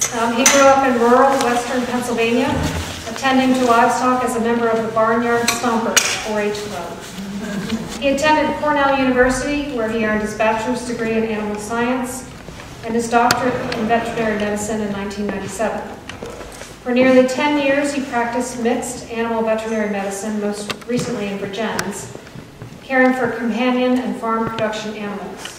He grew up in rural western Pennsylvania, attending to livestock as a member of the Barnyard Stompers 4-H Club. He attended Cornell University, where he earned his bachelor's degree in animal science and his doctorate in veterinary medicine in 1997. For nearly 10 years, he practiced mixed animal veterinary medicine, most recently in Virgins, caring for companion and farm production animals.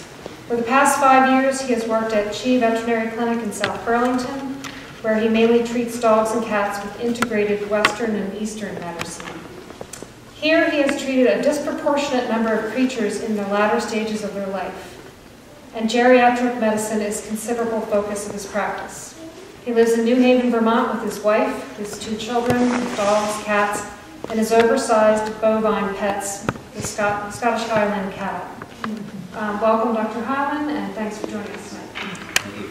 For the past 5 years, he has worked at Chi Veterinary Clinic in South Burlington, where he mainly treats dogs and cats with integrated Western and Eastern medicine. Here, he has treated a disproportionate number of creatures in the latter stages of their life, and geriatric medicine is a considerable focus of his practice. He lives in New Haven, Vermont with his wife, his 2 children, his dogs, cats, and his oversized bovine pets, the Scottish Highland cattle. Welcome, Dr. Hyland, and thanks for joining us tonight. Thank you.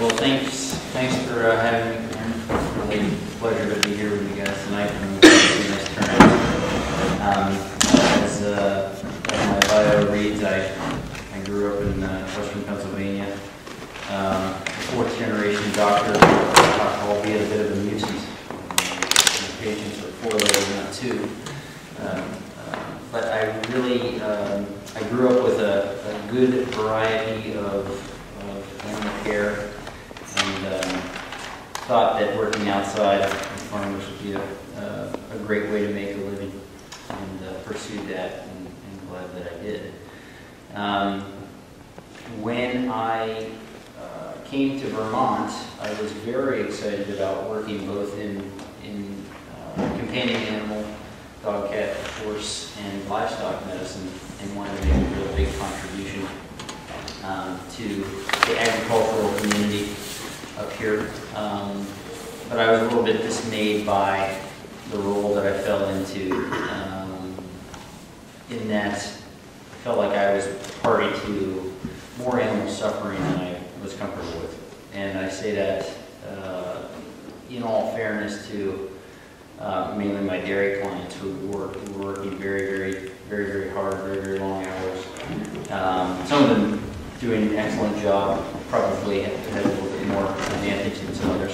Well, thanks for having me. It's really a pleasure to be here with you guys tonight, and it's a nice turnout. As my bio reads, I grew up in western Pennsylvania, 4th generation doctor, albeit a bit of a nuisance. My patients are 4-legged, not 2. But I really, I grew up with a good variety of animal care, and thought that working outside with farmers would be a great way to make a living, and pursued that, and glad that I did. When I came to Vermont, I was very excited about working both in companion animal, dog, cat, horse, and livestock medicine, and wanted to make a real big contribution to the agricultural community up here. But I was a little bit dismayed by the role that I fell into, in that I felt like I was party to more animal suffering than I was comfortable with. And I say that in all fairness to mainly my dairy clients who were working very hard, very long hours. Some of them doing an excellent job, probably had a little bit more advantage than some others.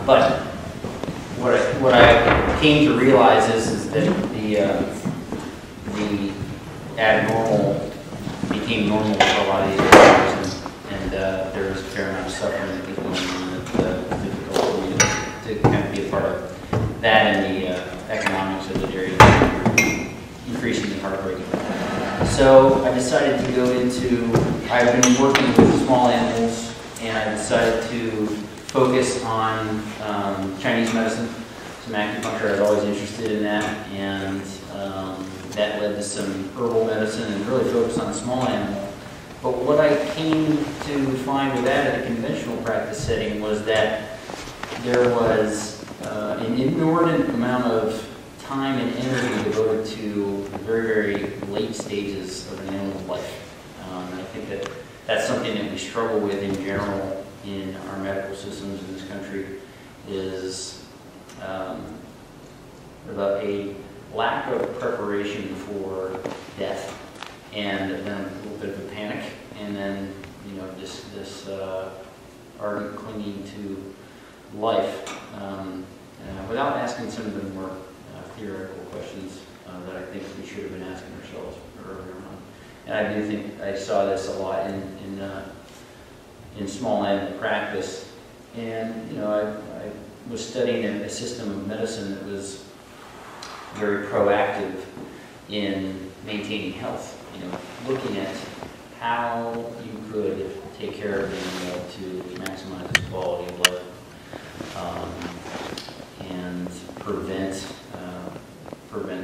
But what I came to realize is that the abnormal became normal for a lot of these doctors, and there was a fair amount of suffering that was going on, that difficult for me to kind of be a part of that, and the economics of the dairy increasingly heartbreaking. So I decided to go into, I've been working with small animals, and I decided to focus on Chinese medicine, some acupuncture. I was always interested in that, and that led to some herbal medicine, and really focused on small animal. But what I came to find with that in a conventional practice setting was that there was an inordinate amount of time and energy devoted to the very late stages of an animal's life. And I think that that's something that we struggle with in general in our medical systems in this country, is about a lack of preparation for death, and then a little bit of a panic, and then this ardent clinging to life, without asking some of the more theoretical questions that I think we should have been asking ourselves earlier on. And I do think I saw this a lot in small animal practice. And I was studying a system of medicine that was very proactive in maintaining health. Looking at how you could take care of the animal to maximize its quality of life, and prevent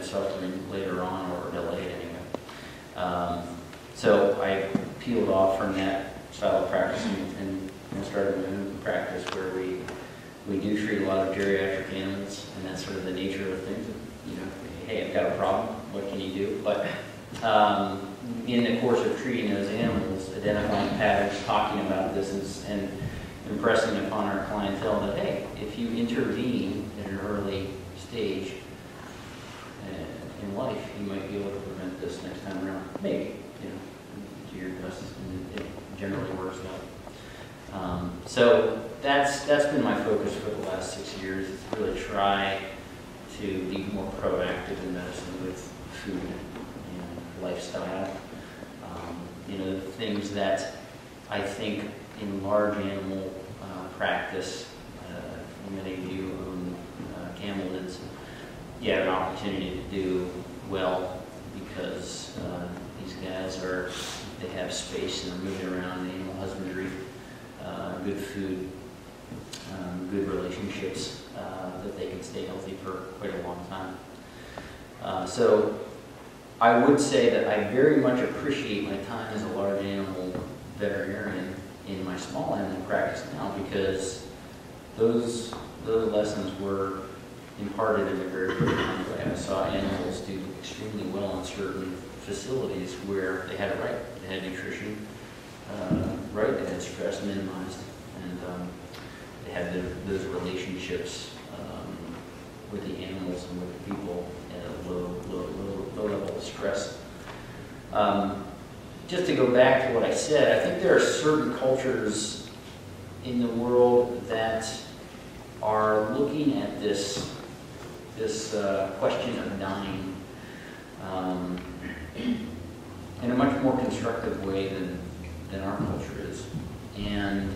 suffering later on, or delay it anyway. So I peeled off from that style of practice and started my own practice, where we do treat a lot of geriatric animals, and that's sort of the nature of things. Hey, I've got a problem, what can you do? But in the course of treating those animals, identifying patterns, talking about this, and impressing upon our clientele that, hey, if you intervene at an early stage in life, you might be able to prevent this next time around. Maybe, to your generally works out. So that's been my focus for the last 6 years, is to really try to be more proactive in medicine with food and lifestyle. You know, the things that I think in large animal practice, many of you own camelids, you have an opportunity to do well because these guys they have space and are moving around in animal husbandry, good food, good relationships, that they can stay healthy for quite a long time. So I would say that I very much appreciate my time as a large animal veterinarian in my small animal practice now, because those lessons were imparted in a very profound way. I saw animals do extremely well in certain facilities where they had it right. They had nutrition right, they had stress minimized, and they had those relationships with the animals and with the people at a low level of stress. Just to go back to what I said, I think there are certain cultures in the world that are looking at this question of dying in a much more constructive way than our culture is, and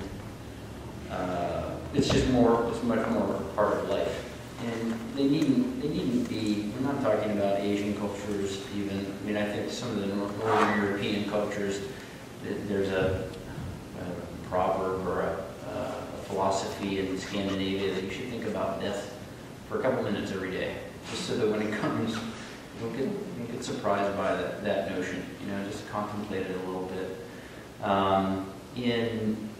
it's much more part of life. And they needn't be. We're not talking about Asian cultures even. I mean, I think some of the Northern European cultures, there's a proverb or a philosophy in Scandinavia that you should think about death for a couple minutes every day, just so that when it comes, you don't get surprised by that notion. You know, just contemplate it a little bit. In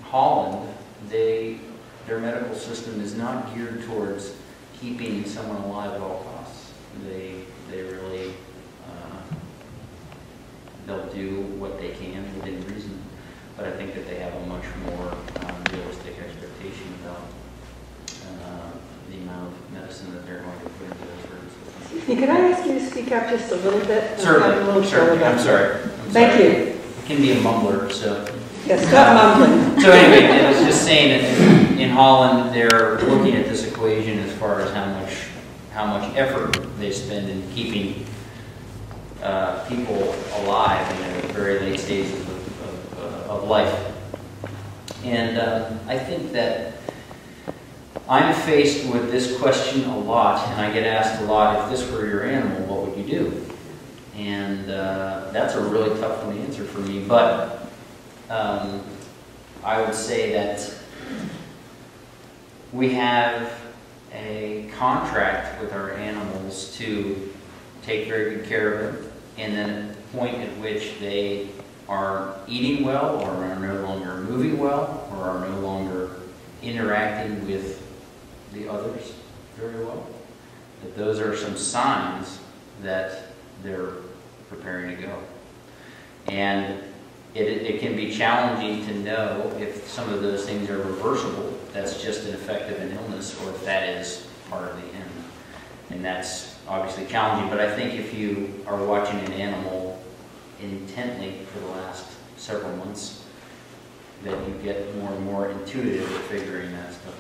Holland, their medical system is not geared towards keeping someone alive at all costs. They really they'll do what they can within reason, but I think that they have a much more realistic expectation about the amount of medicine that they're going to put into those services. Can I ask you to speak up just a little bit? Certainly. I'm sorry. Thank you. I can be a mumbler, so. Yes, stop mumbling. So anyway, I was just saying that in Holland, they're looking at this equation as far as how much effort they spend in keeping people alive in the very late stages of life. And I think that I'm faced with this question a lot, and I get asked a lot, if this were your animal, what would you do? And that's a really tough one to answer for me, but I would say that we have a contract with our animals to take very good care of them, and then at the point at which they are eating well, or are no longer moving well, or are no longer interacting with the others very well, that those are some signs that they're preparing to go. And it can be challenging to know if some of those things are reversible, that's just an effect of an illness, or if that is part of the end. And that's obviously challenging, but I think if you are watching an animal intently for the last several months, that you get more and more intuitive at figuring that stuff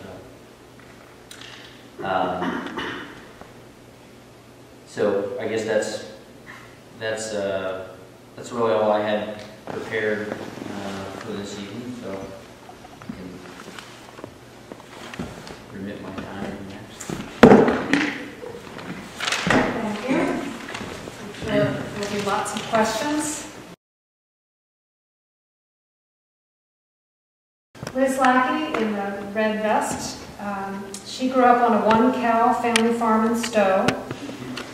out. So I guess that's really all I had prepared for this evening. So I can remit my time next. Thank you. There will be lots of questions. Liz Lackey in the red vest. She grew up on a one-cow family farm in Stowe.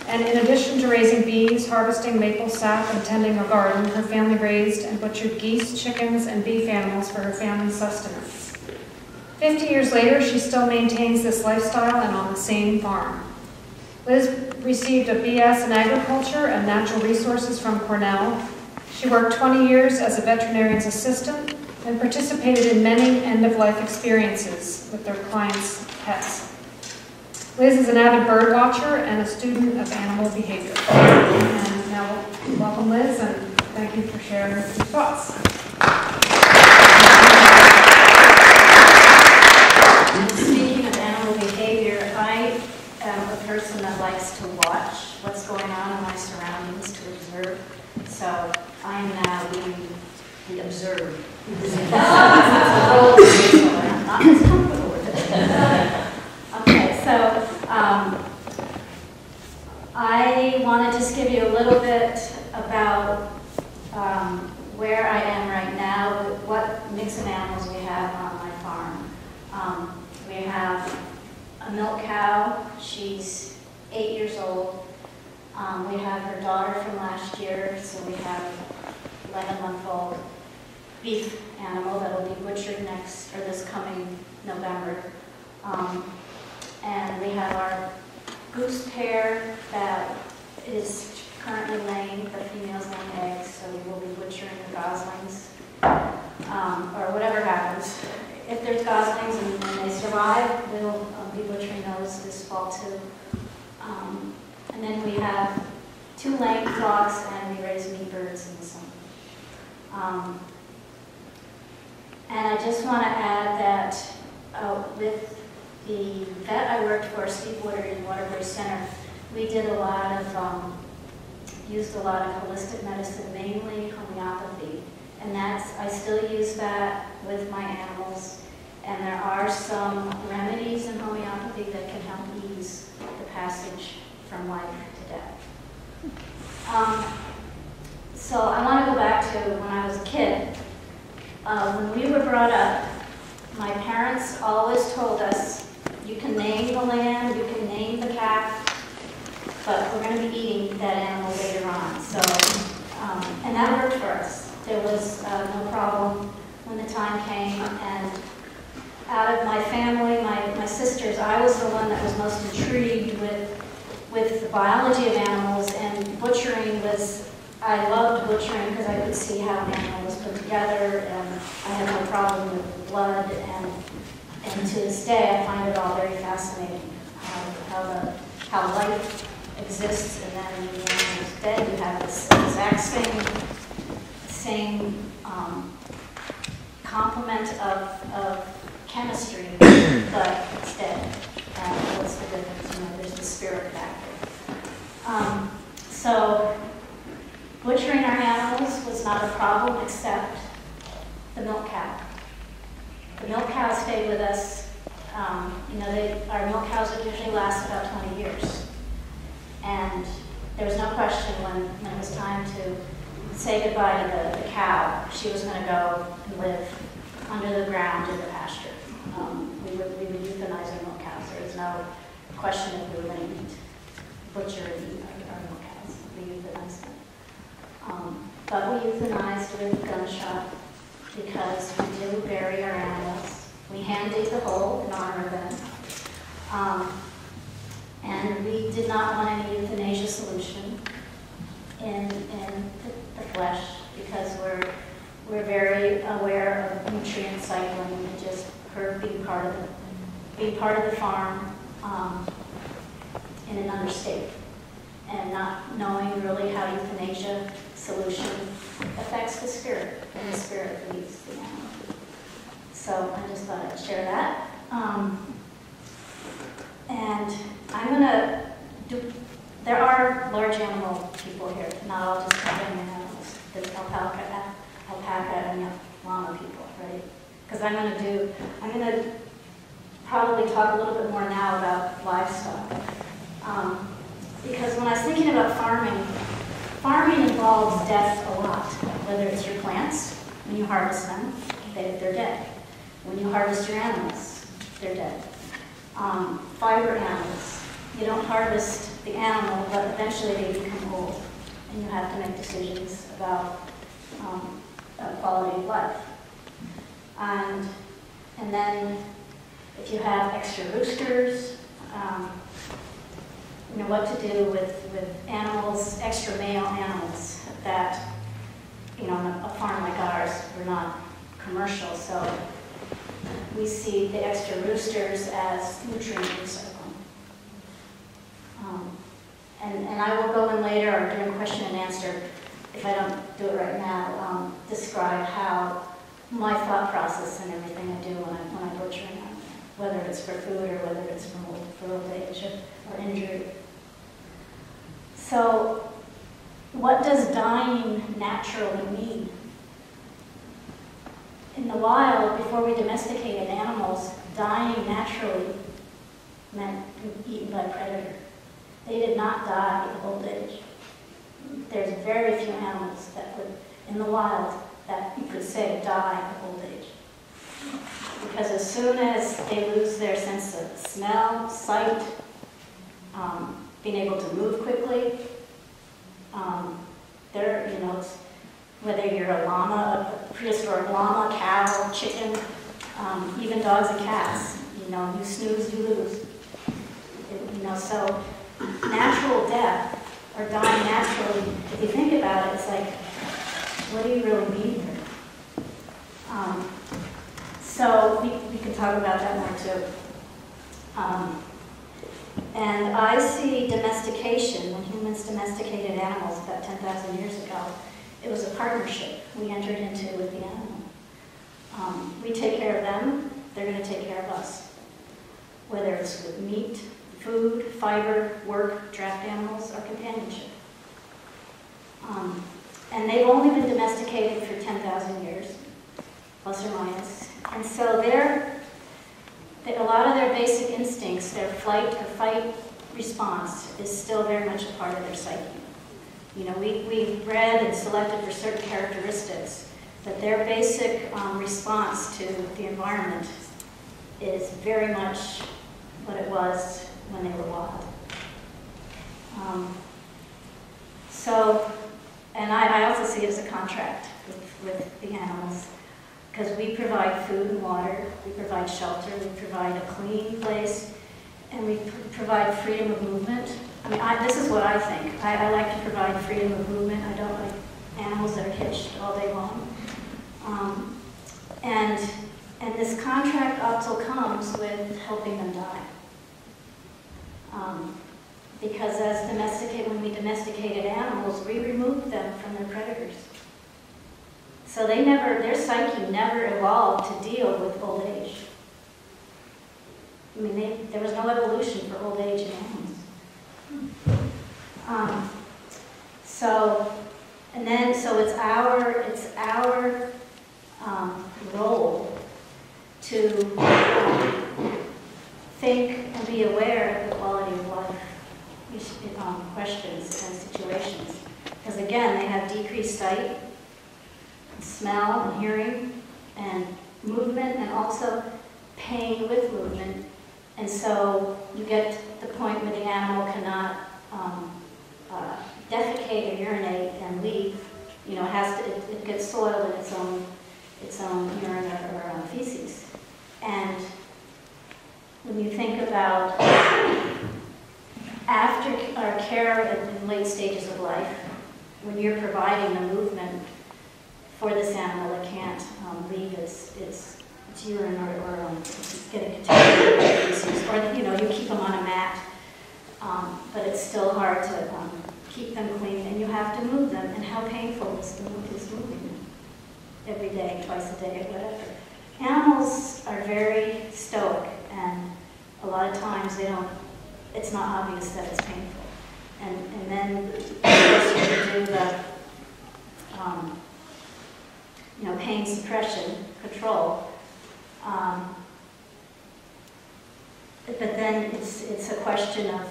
And in addition to raising bees, harvesting maple sap, and tending her garden, her family raised and butchered geese, chickens, and beef animals for her family's sustenance. 50 years later, she still maintains this lifestyle and on the same farm. Liz received a BS in agriculture and natural resources from Cornell. She worked 20 years as a veterinarian's assistant and participated in many end-of-life experiences with their clients' pets. Liz is an avid bird watcher and a student of animal behavior. And now, welcome Liz, and thank you share your thoughts. Speaking of animal behavior, I am a person that likes to watch what's going on in my surroundings, to observe. So I'm now being the observer. It's a role that I'm not as comfortable with it. Okay, so I want to just give you a little bit about where I am right now, what mix of animals we have on my farm. We have a milk cow. She's 8 years old. We have her daughter from last year, so we have 11-month-old beef animal that will be butchered this coming November. And we have our goose pair that is currently laying, the female's laying eggs, so we will be butchering the goslings, or whatever happens. If there's goslings and they survive, we'll be butchering those this fall too. And then we have 2 laying flocks, and we raise meat birds in the summer. And I just want to add that with the vet I worked for, Steve Woodard in Waterbury Center, we did a lot of, used a lot of holistic medicine, mainly homeopathy. And I still use that with my animals. And there are some remedies in homeopathy that can help ease the passage from life to death. So I want to go back to when I was a kid. When we were brought up, my parents always told us, you can name the lamb, you can name the calf, but we're going to be eating that animal later on. So, and that worked for us. There was no problem when the time came. And out of my family, my sisters, I was the one that was most intrigued with the biology of animals, and butchering was, I loved butchering because I could see how an animal was put together, and I had no problem with the blood, and to this day I find it all very fascinating, how life exists, and then when the animal is dead, you have this exact same complement of chemistry, but it's dead. And what's the difference? There's the spirit factor. So butchering our animals was not a problem, except the milk cow. The milk cow stayed with us. Our milk cows would usually last about 20 years. And there was no question when it was time to say goodbye to the cow, she was going to go and live under the ground in the pasture. We would euthanize our milk cows. There was no question if we were going to butcher and eat our milk cows. We euthanized them. But we euthanized with gunshot because we do bury our animals. We hand dig the hole in honor of them. And we did not want any euthanasia solution in the flesh because we're very aware of nutrient cycling and just her being part of the farm in another state, and not knowing really how euthanasia solution affects the spirit, and the spirit leaves the animal. So I just thought I'd share that. And I'm going to do, there are large animal people here, not all just companion animals. There's alpaca and llama people, right? Because I'm going to probably talk a little bit more now about livestock. Because when I was thinking about farming involves death a lot. Whether it's your plants, when you harvest them, they're dead. When you harvest your animals, they're dead. Fiber animals, you don't harvest the animal, but eventually they become old, and you have to make decisions about quality of life. And then if you have extra roosters, what to do with animals, extra male animals that, on a farm like ours, we're not commercial, so we see the extra roosters as nutrient recycling. And I will go in later or during question and answer if I don't do it right now, describe how my thought process and everything I do when I butcher an animal, whether it's for food or whether it's for old age or injury. So, what does dying naturally mean? In the wild, before we domesticated animals, dying naturally meant eaten by a predator. They did not die of old age. There's very few animals that would, in the wild, that you could say die of old age. Because as soon as they lose their sense of smell, sight, being able to move quickly, they're, it's, whether you're a llama, a prehistoric llama, cow, chicken, even dogs and cats, you snooze, you lose. So natural death, or dying naturally, if you think about it, it's like, what do you really mean here? So we can talk about that more too. And I see domestication, when humans domesticated animals about 10,000 years ago, it was a partnership we entered into with the animal. We take care of them, they're going to take care of us. Whether it's with meat, food, fiber, work, draft animals, or companionship. And they've only been domesticated for 10,000 years, plus or minus. And so a lot of their basic instincts, their flight or fight response, is still very much a part of their psyche. We've bred and selected for certain characteristics, but their basic response to the environment is very much what it was when they were wild. And I also see it as a contract with the animals, because we provide food and water, we provide shelter, we provide a clean place, and we provide freedom of movement. This is what I think. I like to provide freedom of movement. I don't like animals that are hitched all day long. And this contract also comes with helping them die. Because when we domesticated animals, we removed them from their predators. So their psyche never evolved to deal with old age. There was no evolution for old age in animals. So it's our role to think and be aware of the quality of life questions and situations. Because again, they have decreased sight, smell and hearing, and movement, and also pain with movement. And so you get to the point where the animal cannot defecate or urinate and leave. It gets soiled in its own urine or feces. And when you think about after our care in late stages of life, when you're providing the movement for this animal, it can't leave its urine or get a contamination, or you keep them on a mat, but it's still hard to keep them clean, and you have to move them. And how painful is moving them every day, twice a day, or whatever. Animals are very stoic, and a lot of times it's not obvious that it's painful. And then of course you do the pain suppression, control. But then it's a question of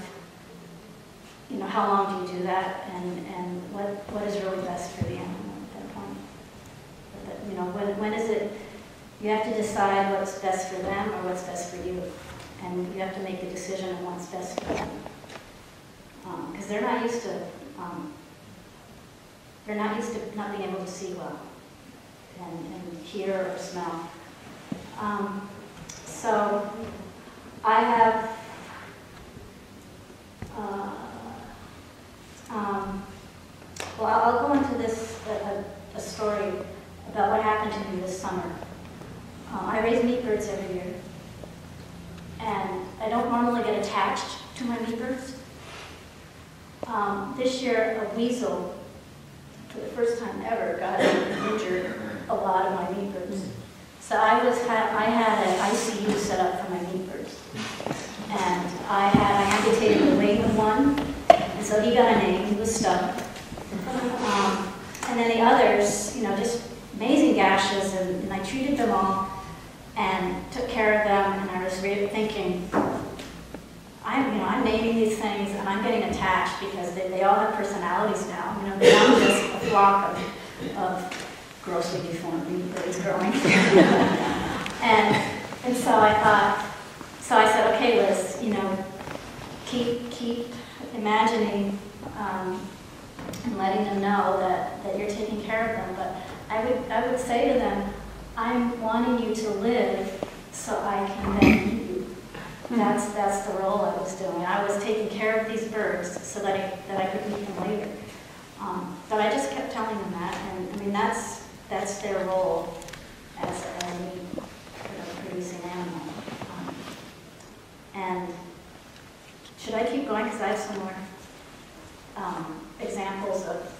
how long do you do that, and what is really best for the animal at that point. When is it? You have to decide what's best for them or what's best for you, and you have to make the decision on what's best for them, because they're not used to not being able to see well and hear or smell. So I have I'll go into this a story about what happened to me this summer. I raise meat birds every year, and I don't normally get attached to my meat birds. This year, a weasel for the first time ever, got injured a lot of my meat birds. So I had an ICU set up for my meat birds. And I amputated the wing of one, and so he got a name, he was stuck. And then the others, you know, just amazing gashes, and I treated them all and took care of them, and I was really thinking, I'm naming these things, and I'm getting attached because they all have personalities now. You know, they're not just a flock of grossly deformed meat birds growing. and so I thought, so I said, okay, Liz, you know, keep imagining and letting them know that you're taking care of them. But I would say to them, I'm wanting you to live so I can then eat you. That's the role I was doing. I was taking care of these birds so that I could eat them later. But I just kept telling them that, and I mean that's their role as a meat producing animal. And should I keep going? Because I have some more examples of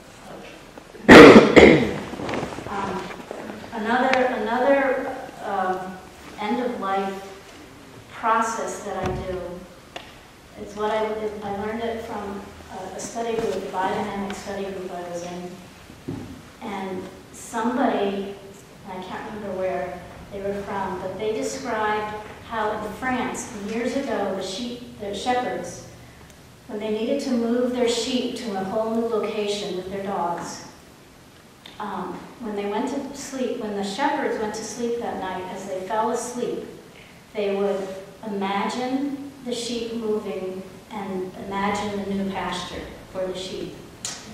another end of life process that I do. It's what I learned it from a study group, a biodynamic study group I was in, and somebody, I can't remember where they were from, but they described how in France years ago the shepherds, when they needed to move their sheep to a whole new location with their dogs, when they went to sleep, when the shepherds went to sleep that night, as they fell asleep, they would imagine the sheep moving and imagine the new pasture for the sheep.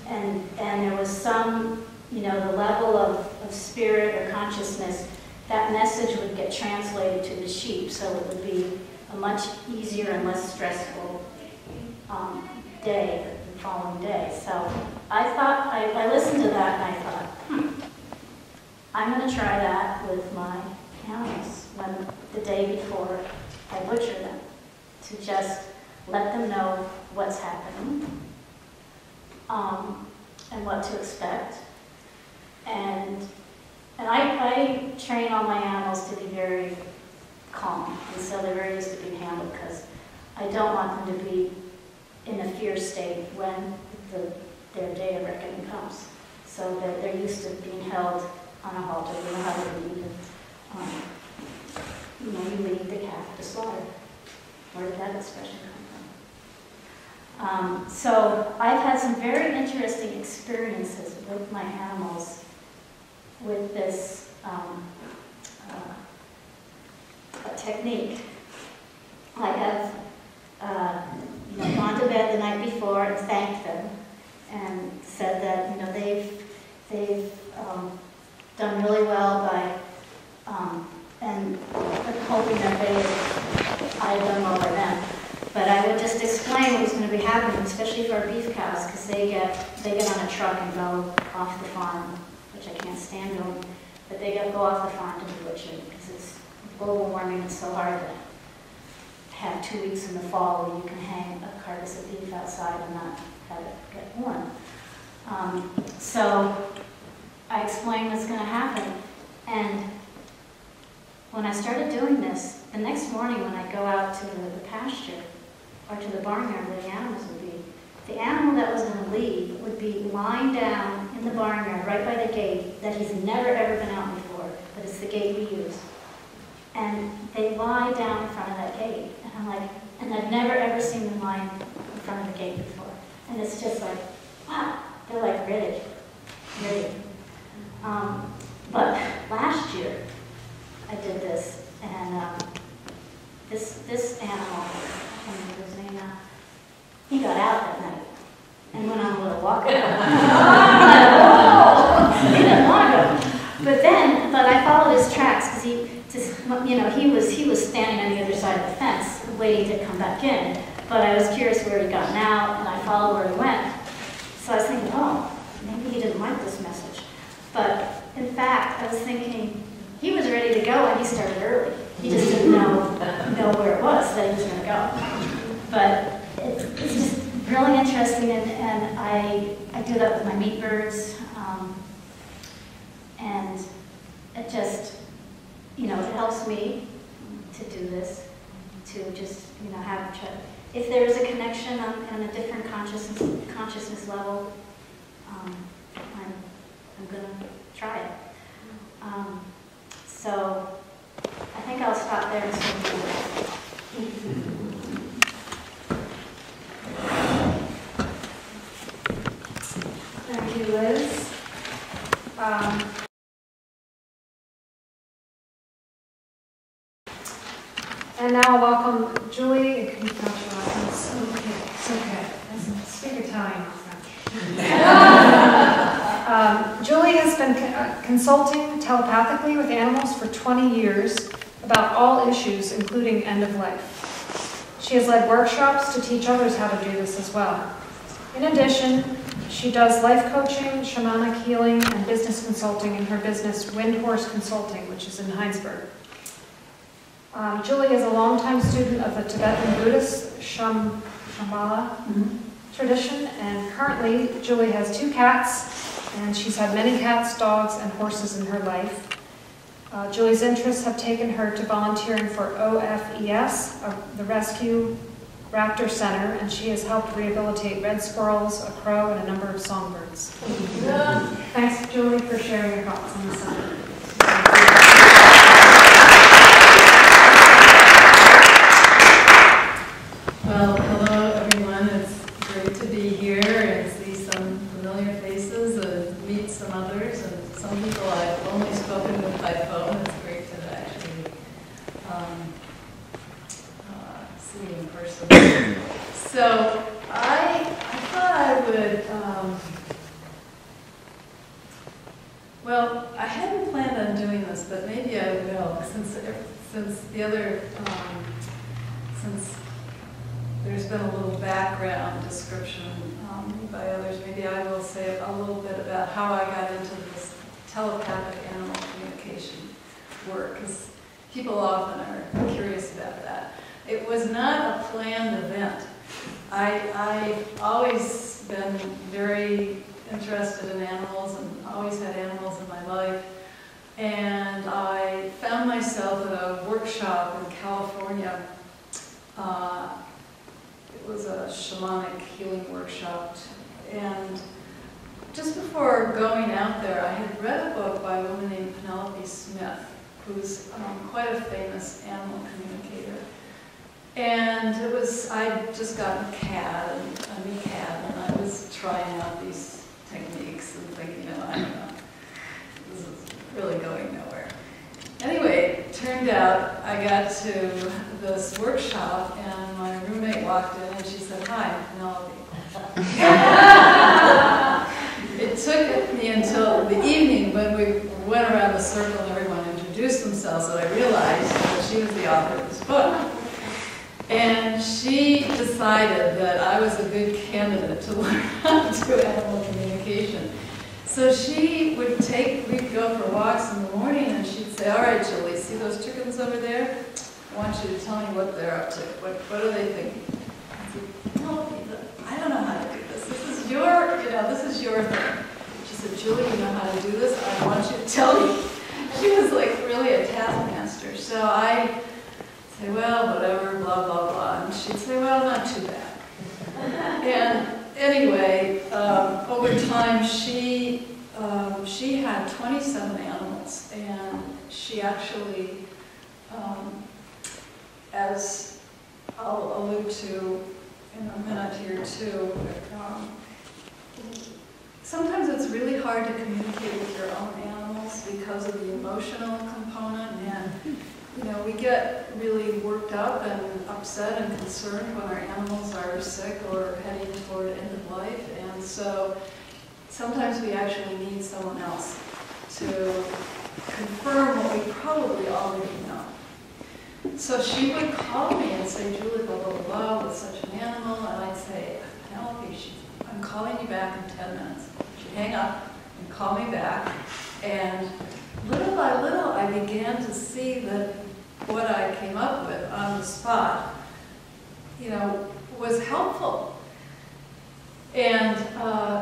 And there was some, you know, the level of spirit or consciousness, that message would get translated to the sheep, so it would be a much easier and less stressful day, the following day. So I thought, I listened to that and I thought, I'm going to try that with my animals when the day before I butcher them, to just let them know what's happening and what to expect. And I train all my animals to be very calm, and so they're very used to being handled, because I don't want them to be in a fear state when their day of reckoning comes. So they're used to being held on a halter. They know how to lead. You lead the calf to slaughter. Where did that expression come from? So I've had some very interesting experiences with my animals with this technique. I have gone to bed the night before and thanked them and said that they've done really well by and hoping that I had done well by them. But I would just explain what was going to be happening, especially for our beef cows, because they get on a truck and go off the farm, which I can't stand doing. But they go off the farm to be butchered, because it's global warming. It's so hard to have 2 weeks in the fall where you can hang a carcass of beef outside and not have it get warm. So I explained what's going to happen, and when I started doing this, the next morning when I go out to the pasture or to the barnyard where the animals would be, the animal that was going to leave would be lying down in the barnyard right by the gate that he's never ever been out before, but it's the gate we use. And they lie down in front of that gate, and I'm like, and I've never ever seen them lie in front of the gate before. And it's just like, wow, they're like ready. But last year, I did this, and this animal, I can't remember his name now, he got out that night and went on a little walk. He didn't want to go. But I followed his tracks, because he was standing on the other side of the fence waiting to come back in. But I was curious where he'd gotten out, and I followed where he went. So I was thinking, oh, maybe he didn't like this message. But in fact, I was thinking, he was ready to go and he started early. He just didn't know where it was that he was going to go. But it's just really interesting, and I do that with my meat birds, and it just, it helps me to do this, to just, have if there's a connection on a different consciousness level, I'm gonna try it. So I think I'll stop there and Thank you, Liz. And now welcome Julie. Can you count your lessons? Okay, it's okay. Speak Italian, not French. Julie has been consulting telepathically with animals for 20 years about all issues, including end of life. She has led workshops to teach others how to do this as well. In addition, she does life coaching, shamanic healing, and business consulting in her business Wind Horse Consulting, which is in Heinsberg. Julie is a longtime student of the Tibetan Buddhist Shambhala tradition, and currently Julie has 2 cats, and she's had many cats, dogs, and horses in her life. Julie's interests have taken her to volunteering for OFES, the Rescue Raptor Center, and she has helped rehabilitate red squirrels, a crow, and a number of songbirds. Thanks, Julie, for sharing your thoughts on the center. Well, hello everyone. It's great to be here and see some familiar faces and meet some others, and some people I've only spoken with by phone. It's great to actually see in person. So I thought I would, well, I hadn't planned on doing this, but maybe I will, since the other, since there's been a little background description by others. Maybe I will say a little bit about how I got into this telepathic animal communication work, because people often are curious about that. It was not a planned event. I've always been very interested in animals and always had animals in my life. And I found myself at a workshop in California. It was a shamanic healing workshop, and just before going out there, I had read a book by a woman named Penelope Smith, who's quite a famous animal communicator. And it was, I'd just gotten a new cat, and I was trying out these techniques and thinking, I don't know, this is really going nowhere. Anyway, it turned out I got to this workshop, and my roommate walked in and she said, "Hi, Penelope." It took me until the evening when we went around the circle and everyone introduced themselves that I realized that she was the author of this book. And she decided that I was a good candidate to learn how to do animal communication. So we'd go for walks in the morning, and she'd say, "All right, Julie, see those chickens over there? I want you to tell me what they're up to. What are they thinking?" I said, "No, I don't know how to do this. This is your thing." She said, "Julie, you know how to do this? I want you to tell me." She was like really a taskmaster. So I say, "Well, whatever, blah, blah, blah." And she'd say, "Well, not too bad." And anyway, over time, she had 27 animals, and she actually, as I'll allude to in a minute here too, sometimes it's really hard to communicate with your own animals because of the emotional component, and we get really worked up and upset and concerned when our animals are sick or heading toward end of life, and so sometimes we actually need someone else to confirm what we probably already know. So she would call me and say, "Julie, blah, blah, blah, with such an animal," and I'd say, "Penelope, I'm calling you back in 10 minutes. She'd hang up and call me back, and little by little I began to see that what I came up with on the spot, was helpful. And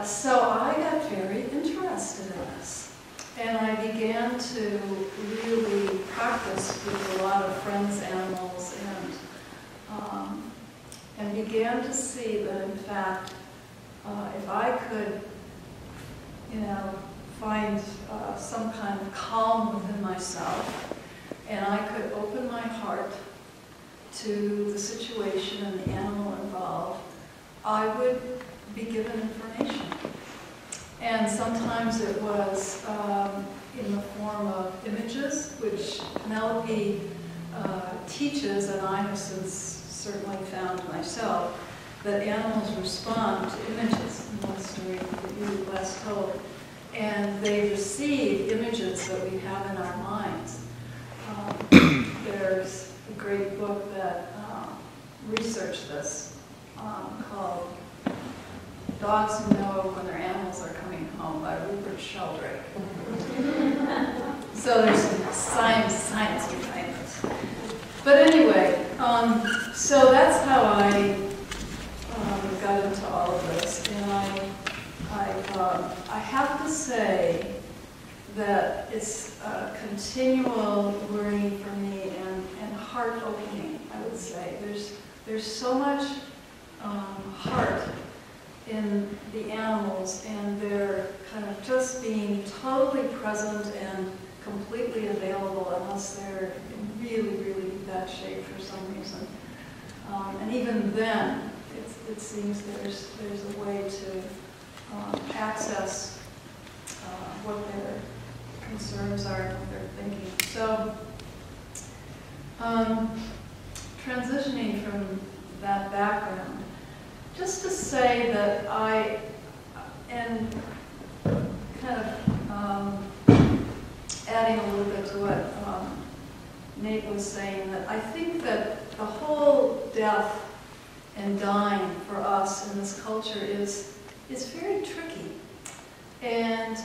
so I got very interested in this. And I began to really practice with a lot of friends' animals and began to see that, in fact, if I could, find some kind of calm within myself, and I could open my heart to the situation and the animal involved, I would be given information. And sometimes it was in the form of images, which Penelope teaches, and I have since certainly found myself, that animals respond to images in one story that you last told. And they receive images that we have in our minds. There's a great book that researched this called Dogs Who Know When Their Animals Are Coming Home by Rupert Sheldrake. So there's science behind this. But anyway, so that's how I got into all of this. And I have to say that it's a continual learning for me and heart opening, I would say. There's so much heart in the animals, and they're kind of just being totally present and completely available unless they're in really, really bad shape for some reason. And even then, it seems there's a way to access what their concerns are and what they're thinking. So, transitioning from that background, just to say that I am kind of adding a little bit to what Nate was saying, that I think that the whole death and dying for us in this culture is very tricky. And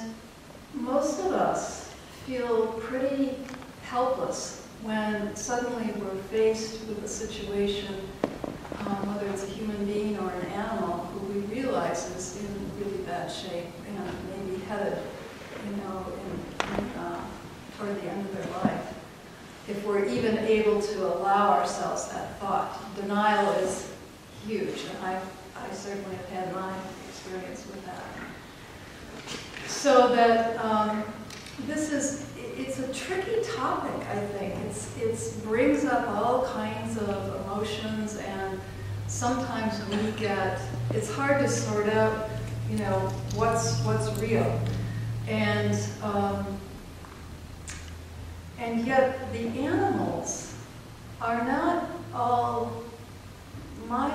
most of us feel pretty helpless when suddenly we're faced with a situation, whether it's a human being or an animal, who we realize is in really bad shape and maybe headed, toward the end of their life. If we're even able to allow ourselves that thought. Denial is huge, and I certainly have had my experience with that. So that it's a tricky topic, I think. It brings up all kinds of emotions, and sometimes it's hard to sort out, what's real. And yet the animals are not all, my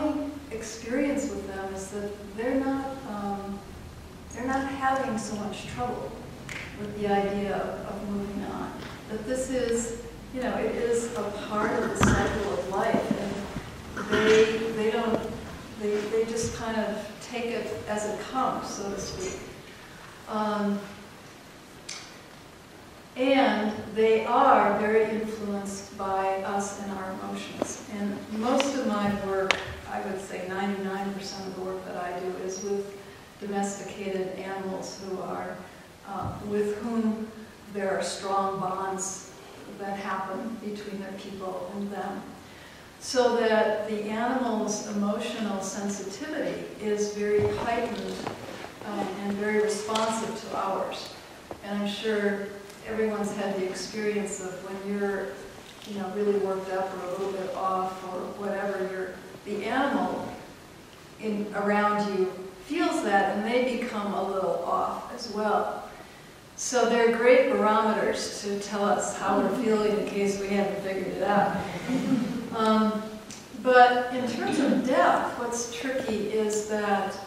experience with them is that they're not having so much trouble with the idea of moving on. That this is, it is a part of the cycle of life, and they just kind of take it as it comes, so to speak. And they are very influenced by us and our emotions. And most of my work, I would say 99% of the work that I do, is with domesticated animals who are, with whom there are strong bonds that happen between their people and them. So that the animal's emotional sensitivity is very heightened and very responsive to ours. And I'm sure everyone's had the experience of when you're, really worked up or a little bit off or whatever, the animal around you feels that, and they become a little off as well. So they're great barometers to tell us how we're feeling in case we haven't figured it out. But in terms of death, what's tricky is that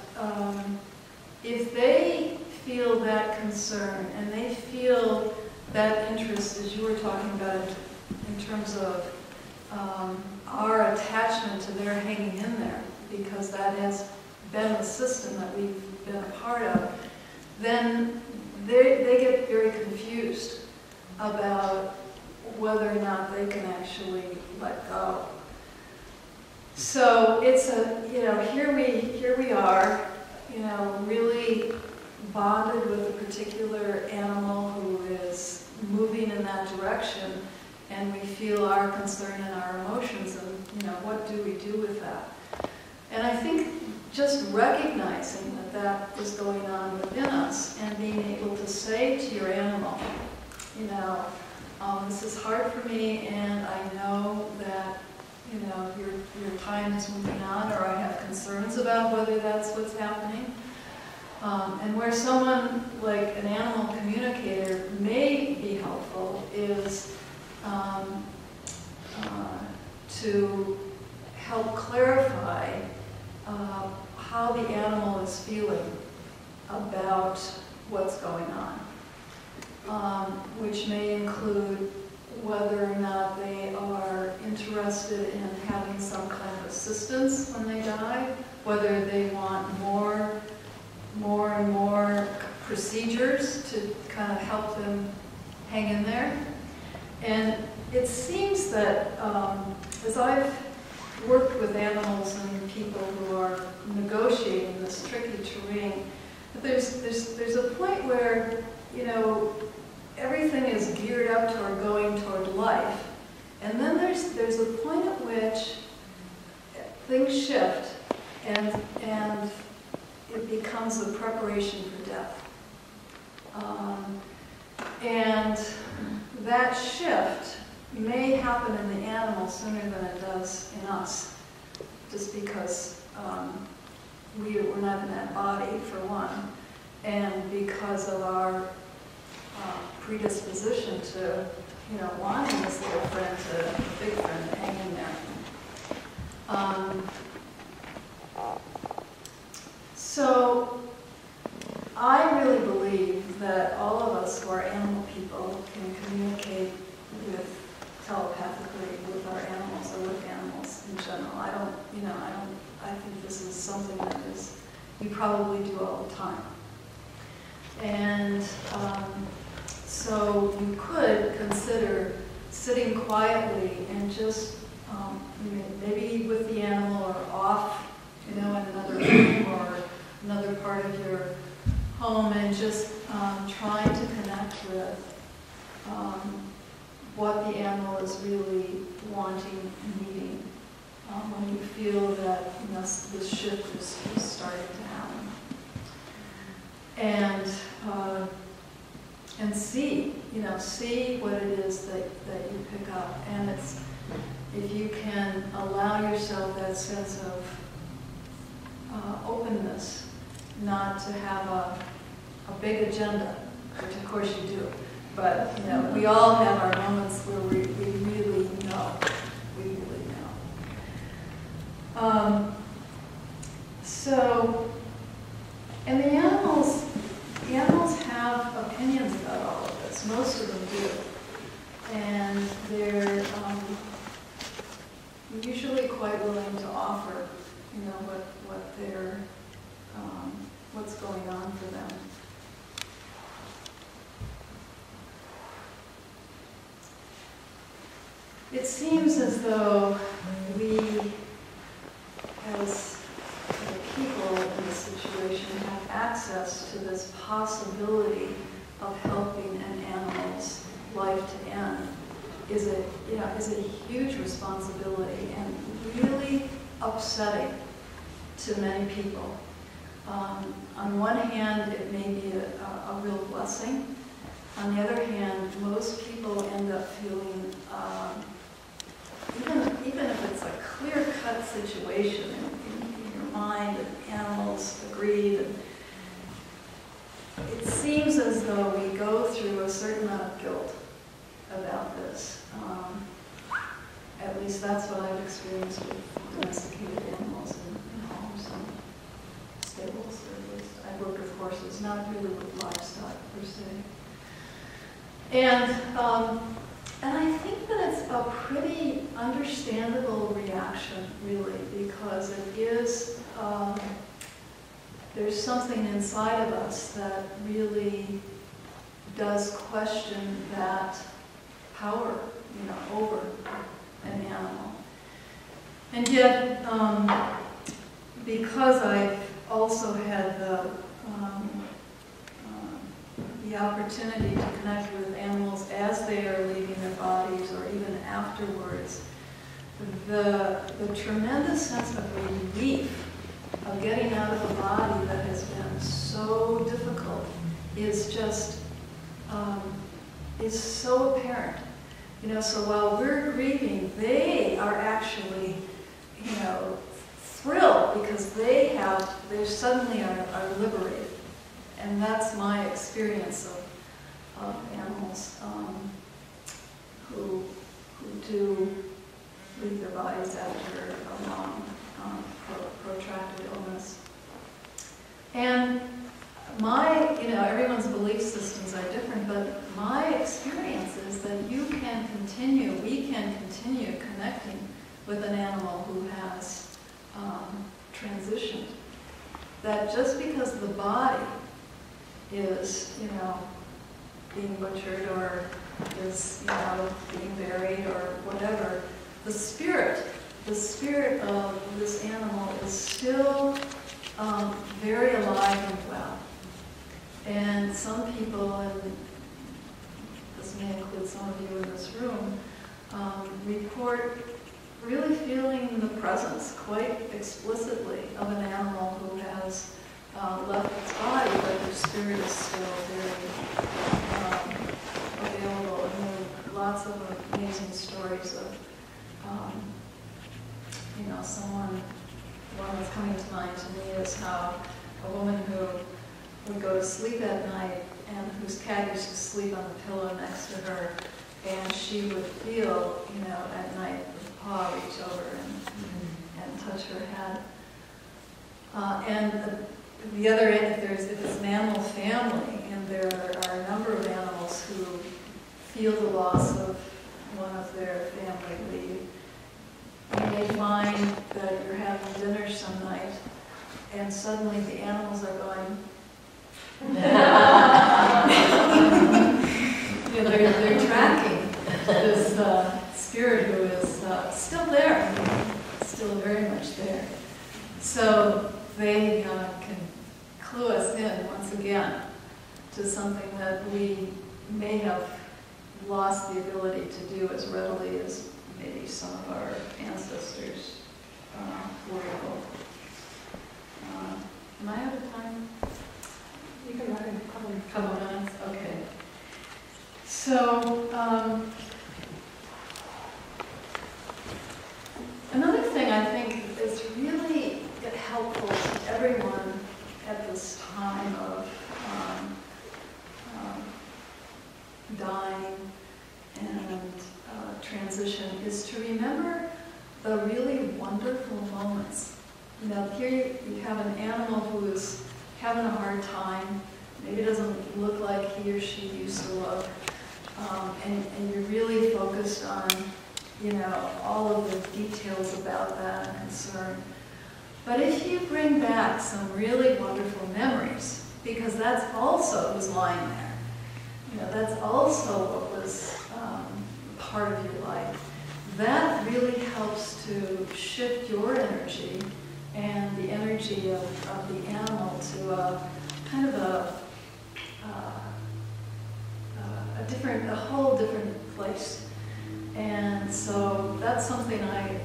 if they feel that concern and they feel that interest, as you were talking about, in terms of our attachment to their hanging in there, because that has been the system that we've been a part of, then they get very confused about whether or not they can actually let go. So it's here we are, really bonded with a particular animal who is moving in that direction, and we feel our concern and our emotions, and what do we do with that? And I think just recognizing that that is going on within us and being able to say to your animal, this is hard for me, and I know that your time is moving on, or I have concerns about whether that's what's happening. And where someone like an animal communicator may be helpful is to help clarify how the animal is feeling about what's going on, which may include whether or not they are interested in having some kind of assistance when they die, whether they want more and more procedures to kind of help them hang in there. And it seems that as I've worked with animals and people who are negotiating this tricky terrain, that there's a point where everything is geared up toward going toward life, and then there's a point at which things shift and it becomes a preparation for death. And that shift may happen in the animal sooner than it does in us, just because we're not in that body, for one, and because of our predisposition to, wanting this little friend, big friend, to hang in there. So I really believe that all of us who are animal people can communicate telepathically with our animals, or with animals in general. I think this is something that we probably do all the time. And so you could consider sitting quietly and just maybe with the animal, or off, in another room or another part of your home, and just trying to connect with what the animal is really wanting and needing when you feel that this shift is starting to happen. And see what it is that you pick up. And if you can allow yourself that sense of openness, not to have a big agenda, which of course you do, but we all have our moments where we really know. We really know. And the animals have opinions about all of this. Most of them do. And they're usually quite willing to offer, what's going on for them. It seems as though we, as people in this situation, have access to this possibility of helping an animal's life to end is a huge responsibility, and really upsetting to many people. On one hand, it may be a real blessing. On the other hand, most people end up feeling, even if it's a clear-cut situation in your mind, and animals agreed, and it seems as though we go through a certain amount of guilt about this. At least that's what I've experienced with domesticated animals in homes and stables, or at least I work with horses, not really with livestock per se. And I think that it's a pretty understandable reaction, really, because it is, there's something inside of us that really does question that power, over an animal. And yet, because I've also had the opportunity to connect with animals as they are leaving their bodies or even afterwards. The tremendous sense of relief of getting out of a body that has been so difficult is just, is so apparent. You know, so while we're grieving, they are actually, you know, thrilled because they suddenly are liberated. And that's my experience of animals who do leave their bodies after a long, protracted illness. And everyone's belief systems are different, but my experience is that we can continue connecting with an animal who has transitioned. That just because the body is, being butchered or is, being buried or whatever, the spirit of this animal is still very alive and well. And some people, and this may include some of you in this room, report really feeling the presence quite explicitly of an animal who has left its body, but their spirit is still very available. And there are lots of amazing stories of, one that's coming to mind to me is how a woman who would go to sleep at night and whose cat used to sleep on the pillow next to her, and she would feel, at night, the paw reach over and touch her head. And the other end, if it's an animal family, and there are a number of animals who feel the loss of one of their family leave, you may find that you're having dinner some night, and suddenly the animals are going, they're tracking this spirit who is still there, still very much there. So they can clue us in once again to something that we may have lost the ability to do as readily as maybe some of our ancestors were able. Am I out of time? You can look at a Couple minutes? Okay. So, another thing I think is really helpful to everyone at this time of dying and transition is to remember the really wonderful moments. Here you have an animal who is having a hard time. Maybe it doesn't look like he or she used to look. And you're really focused on, all of the details about that and concern. But if you bring back some really wonderful memories, because that's also who's lying there, that's also what was part of your life, that really helps to shift your energy and the energy of the animal to a kind of a whole different place. And so that's something I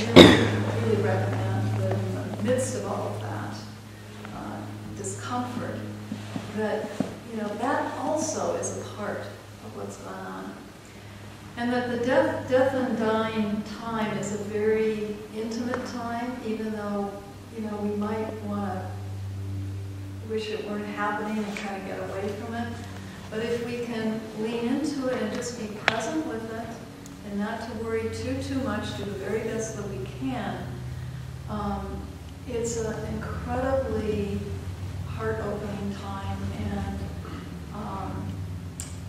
really recommend, that in the midst of all of that discomfort, that that also is a part of what's going on. And that the death and dying time is a very intimate time, even though we might want to wish it weren't happening and kind of get away from it. But if we can lean into it and just be present with it, and not to worry too much, do the very best that we can, it's an incredibly heart-opening time and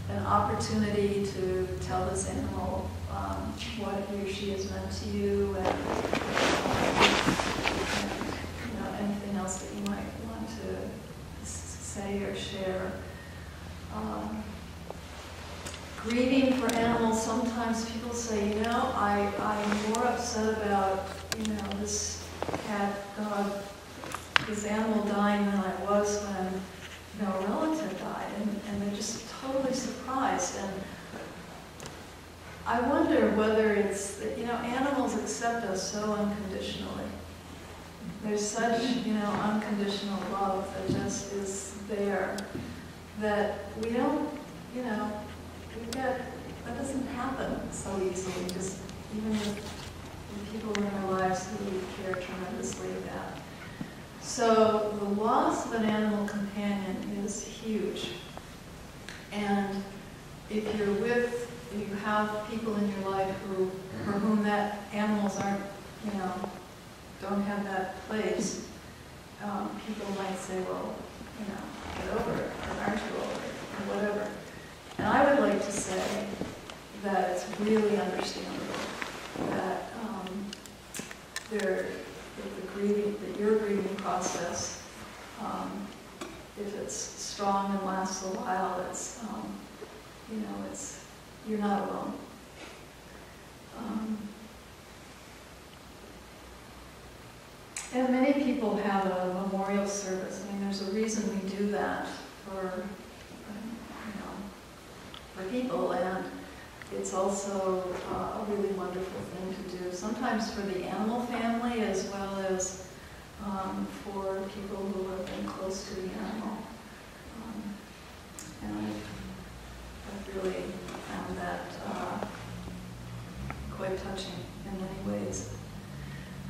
an opportunity to tell this animal what he or she has meant to you, and anything else that you might want to say or share. Grieving for animals, sometimes people say, I'm more upset about, this cat, dog, this animal dying than I was when, you know, a relative died, and they're just totally surprised. And I wonder whether it's that, you know, animals accept us so unconditionally. There's such, you know, unconditional love that just is there, that we don't, you know, that doesn't happen so easily, just even with people in our lives who we care tremendously about. So the loss of an animal companion is huge. And if you have people in your life for whom that animals aren't, you know, don't have that place, people might say, well, you know, get over it, or aren't you over it, or whatever. And I would like to say that it's really understandable that that your grieving process, if it's strong and lasts a while, it's, you know, you're not alone. And many people have a memorial service. I mean, there's a reason we do that for, you know, for people, and it's also a really wonderful thing to do. Sometimes for the animal family as well as for people who have been close to the animal. And I've really found that quite touching in many ways.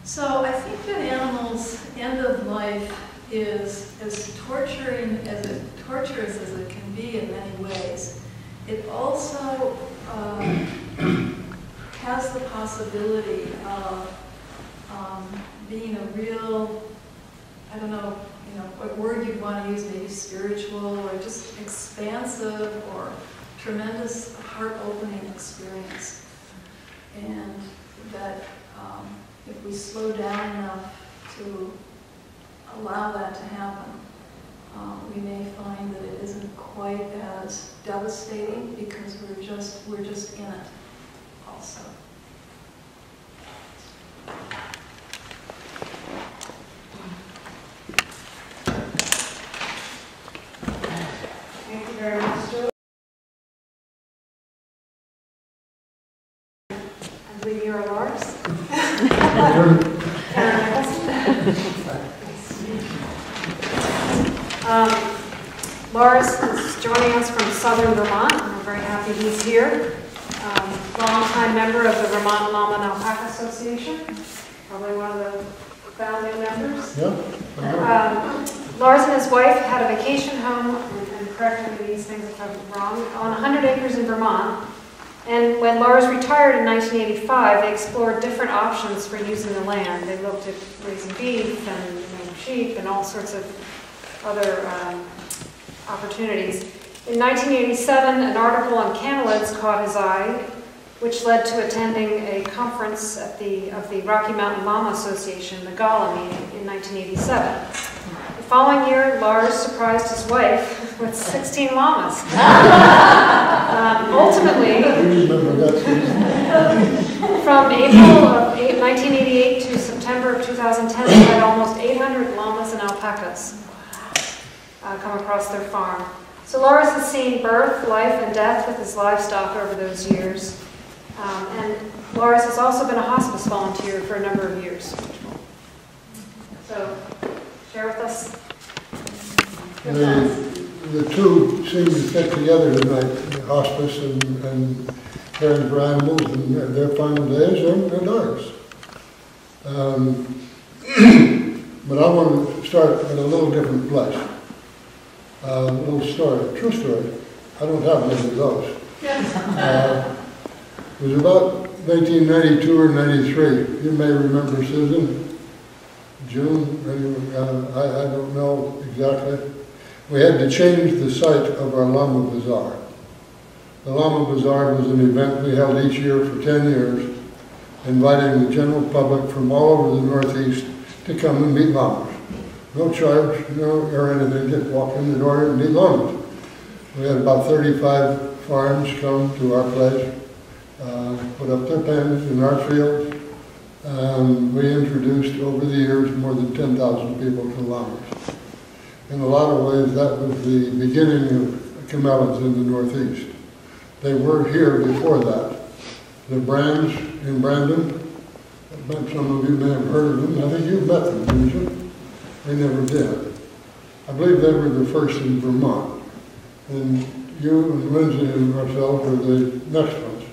So I think that animals' end of life is as torturous as it can be in many ways. It also has the possibility of being a real, I don't know, you know, what word you'd want to use, maybe spiritual or just expansive or tremendous heart-opening experience. And that if we slow down enough to allow that to happen, we may find that it isn't quite as devastating because we're just in it also. Thank you very much, Julie. I believe you are Lars. Lars is joining us from southern Vermont, and we're very happy he's here. Longtime member of the Vermont Llama and Alpaca Association, probably one of the founding members. Yeah. Lars and his wife had a vacation home, and correct me these things if I'm wrong, on 100 acres in Vermont. And when Lars retired in 1985, they explored different options for using the land. They looked at raising beef and sheep and all sorts of other opportunities. In 1987, an article on camelids caught his eye, which led to attending a conference of the Rocky Mountain Llama Association, the Gala meeting, in 1987. The following year, Lars surprised his wife with 16 llamas. Ultimately, from April of 1988 to September of 2010, they had almost 800 llamas and alpacas come across their farm. So Lars has seen birth, life, and death with his livestock over those years. And Lars has also been a hospice volunteer for a number of years. So, share with us your thoughts. The two seem to fit together tonight, hospice and caring for animals and their final days and ours. But I want to start at a little different place. A little story, true story. I don't have many of those. It was about 1992 or 93. You may remember, Susan. June, I don't know exactly. We had to change the site of our Llama Bazaar. The Llama Bazaar was an event we held each year for 10 years, inviting the general public from all over the Northeast to come and meet llamas. No charge, no or anything, just walk in the door and meet llamas. We had about 35 farms come to our place, put up their pens in our fields, We introduced over the years more than 10,000 people to llamas. In a lot of ways, that was the beginning of camellids in the Northeast. They were here before that. The Brands in Brandon, some of you may have heard of them. I think you've met them, didn't you? They never did. I believe they were the first in Vermont. And you and Lindsay and ourselves were the next ones.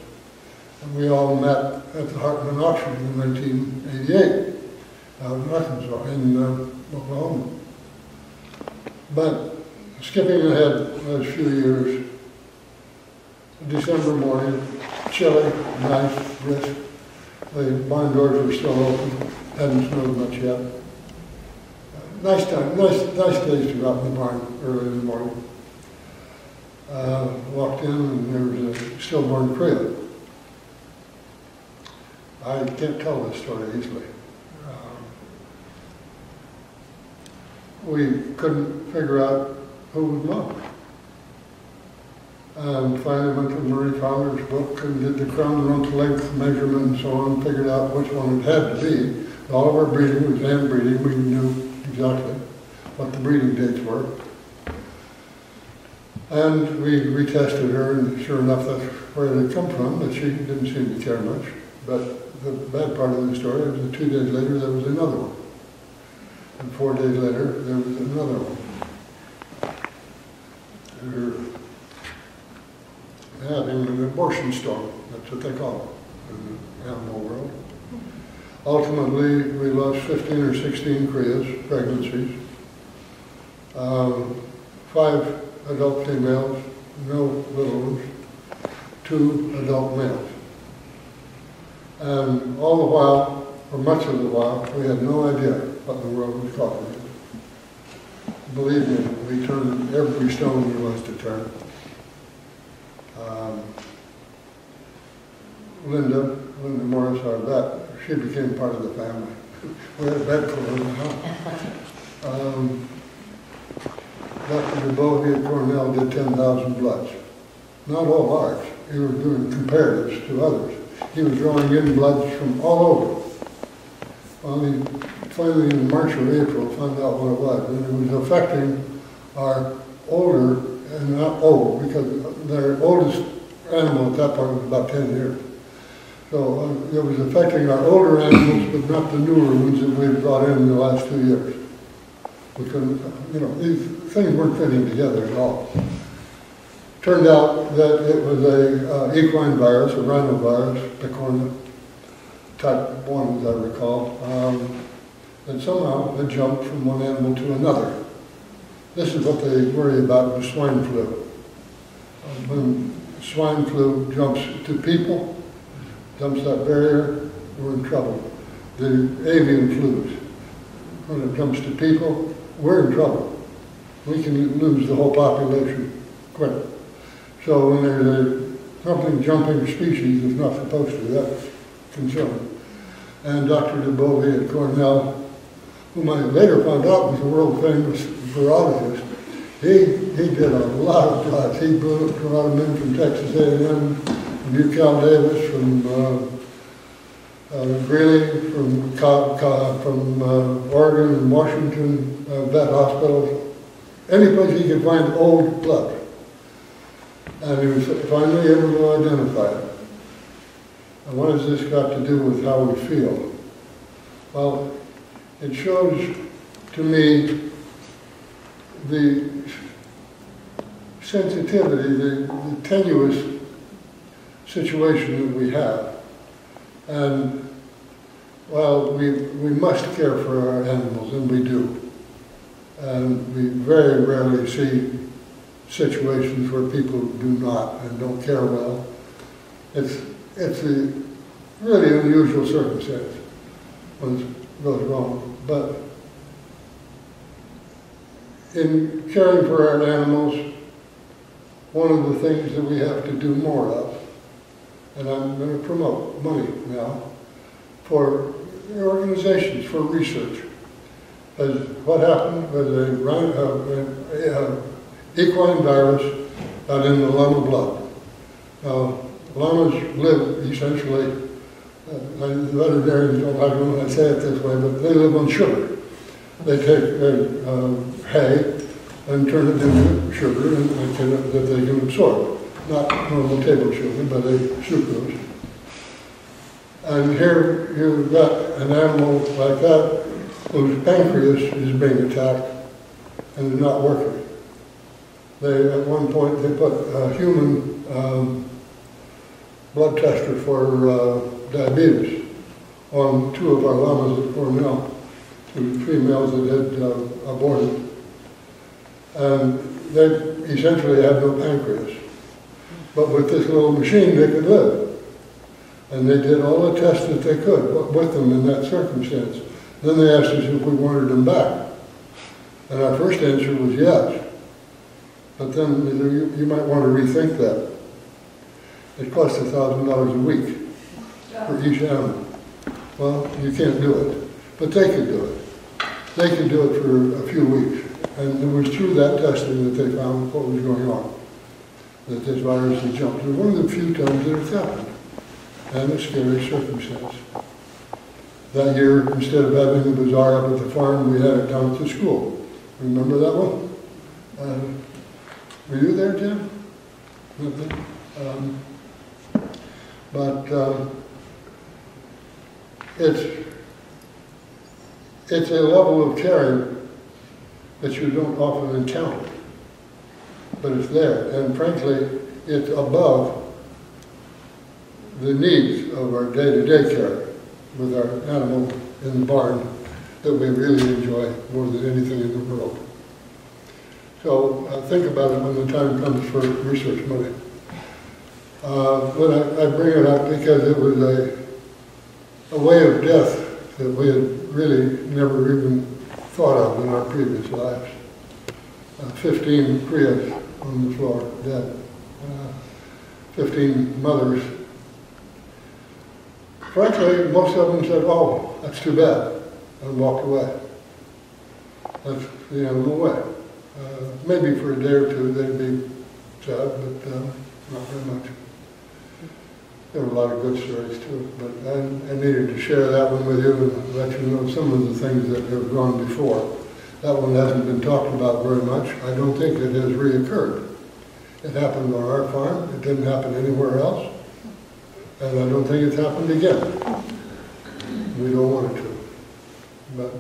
And we all met at the Hartman auction in 1988 out in Arkansas, in Oklahoma. But skipping ahead those few years, December morning, chilly, nice, brisk. The barn doors were still open, hadn't snowed much yet. Nice time, nice days to go out in the barn early in the morning. Walked in and there was a stillborn crib. I can't tell this story easily. We couldn't figure out who was mom. Finally went to Marie Fowler's book and did the crown runt length measurement and so on, figured out which one it had to be. All of our breeding was hand breeding. We knew exactly what the breeding dates were. And we retested her, and sure enough, that's where it had come from, but she didn't seem to care much. But the bad part of the story was that 2 days later, there was another one. And 4 days later, there was another one. And her having an abortion storm, that's what they call it in the animal world. Ultimately, we lost 15 or 16 crias, pregnancies, 5 adult females, no little ones, 2 adult males. And all the while, or much of the while, we had no idea what the world was causing it. Believe me, we turned every stone there was to turn. Linda Morris, our vet, she became part of the family. We had a vet for her in the house. Dr. DeBoe at Cornell did 10,000 bloods. Not all ours. He was doing comparatives to others. He was drawing in bloods from all over. Well, he finally in March or April found out what it was, and it was affecting our older, and not old, because their oldest animal at that point was about 10 years. So it was affecting our older animals, but not the newer ones that we've brought in the last 2 years. We couldn't, these things weren't fitting together at all. Turned out that it was a equine virus, a rhinovirus, picorna, type 1 as I recall, that somehow had jumped from one animal to another. This is what they worry about with swine flu. When swine flu jumps to people, jumps that barrier, we're in trouble. The avian flus, when it comes to people, we're in trouble. We can lose the whole population quick. So when there's something jumping species that's not supposed to, that's concerning. And Dr. DeBoe at Cornell, whom I later found out was a world famous virologist, he did a lot of bloods. He brought them in from Texas A&M, from UCal Davis, from Greeley, from Oregon and Washington vet hospitals, any place he could find old blood. And he was finally able to identify it. And what has this got to do with how we feel? Well, it shows to me the sensitivity, the tenuous situation that we have. And while we must care for our animals, and we do, and we very rarely see situations where people do not and don't care well, it's a really unusual circumstance when it goes wrong. But in caring for our animals, one of the things that we have to do more of, and I'm going to promote money now, for organizations, for research, as what happened with a equine virus got in the llama blood. Now, llamas live essentially the veterinarians don't like it when I say it this way, but they live on sugar. They take hay and turn it into sugar that they can absorb. Not normal table sugar, but sucrose. And here you've got an animal like that whose pancreas is being attacked and is not working. At one point, they put a human blood tester for diabetes on 2 of our llamas at Cornell, 2 females that had aborted. And they essentially had no pancreas. But with this little machine, they could live. And they did all the tests that they could with them in that circumstance. Then they asked us if we wanted them back. And our first answer was yes. But then you might want to rethink that. It costs $1,000 a week for each animal. Well, you can't do it. But they could do it. They could do it for a few weeks. And it was through that testing that they found what was going on. That this virus had jumped. It was one of the few times that it's happened. And a scary circumstance. That year, instead of having the bazaar up at the farm, we had it down at the school. Remember that one? Were you there, Jim? It's a level of caring that you don't often encounter. But it's there. And frankly, it's above the needs of our day-to-day care with our animal in the barn that we really enjoy more than anything in the world. So think about it when the time comes for research money. I bring it up because it was a way of death that we had really never even thought of in our previous lives. 15 Krias on the floor, dead. 15 mothers. Frankly, most of them said, "Oh, that's too bad," and walked away. That's the animal way. Maybe for a day or two they'd be sad, but not very much. There were a lot of good stories too, but I needed to share that one with you and let you know some of the things that have gone before. That one hasn't been talked about very much. I don't think it has reoccurred. It happened on our farm. It didn't happen anywhere else. And I don't think it's happened again. We don't want it to. But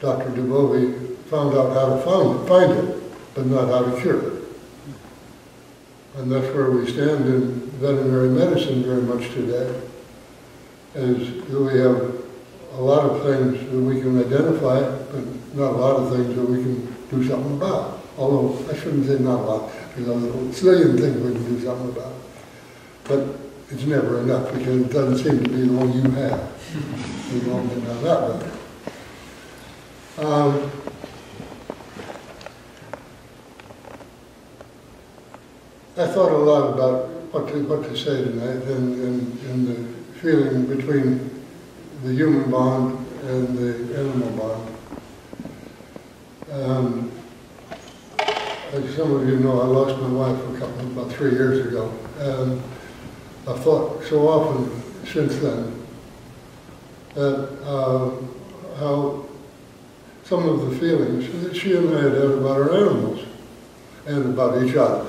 Dr. DeBovie found out how to find it, but not how to cure it. And that's where we stand in veterinary medicine very much today, is that we have a lot of things that we can identify, but not a lot of things that we can do something about. Although, I shouldn't say not a lot, because there's a zillion things we can do something about. But it's never enough, because it doesn't seem to be the one you have. We've all been down that way. I thought a lot about what to say tonight, and the feeling between the human bond and the animal bond. As some of you know, I lost my wife about 3 years ago, and I've thought so often since then that how some of the feelings that she and I had about our animals and about each other.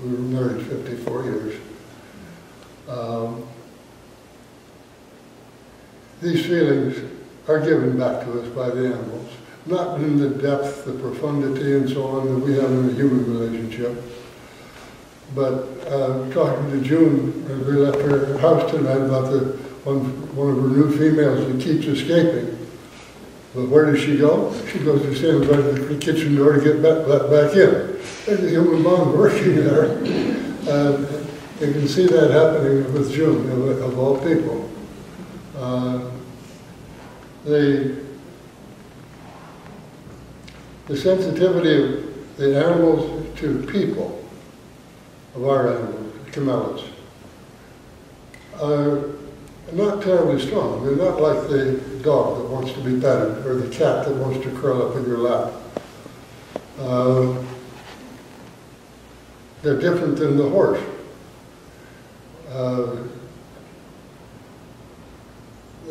We were married 54 years. These feelings are given back to us by the animals, not in the depth, the profundity, and so on that we have in a human relationship. But talking to June as we left her house tonight about one of her new females that keeps escaping. But where does she go? She goes to stand right at the kitchen door to get let back in. There's a human bond working there. You can see that happening with June, of all people. The sensitivity of the animals to people, of our animals, camellids, are not terribly strong. They're not like the dog that wants to be petted or the cat that wants to curl up in your lap. They're different than the horse.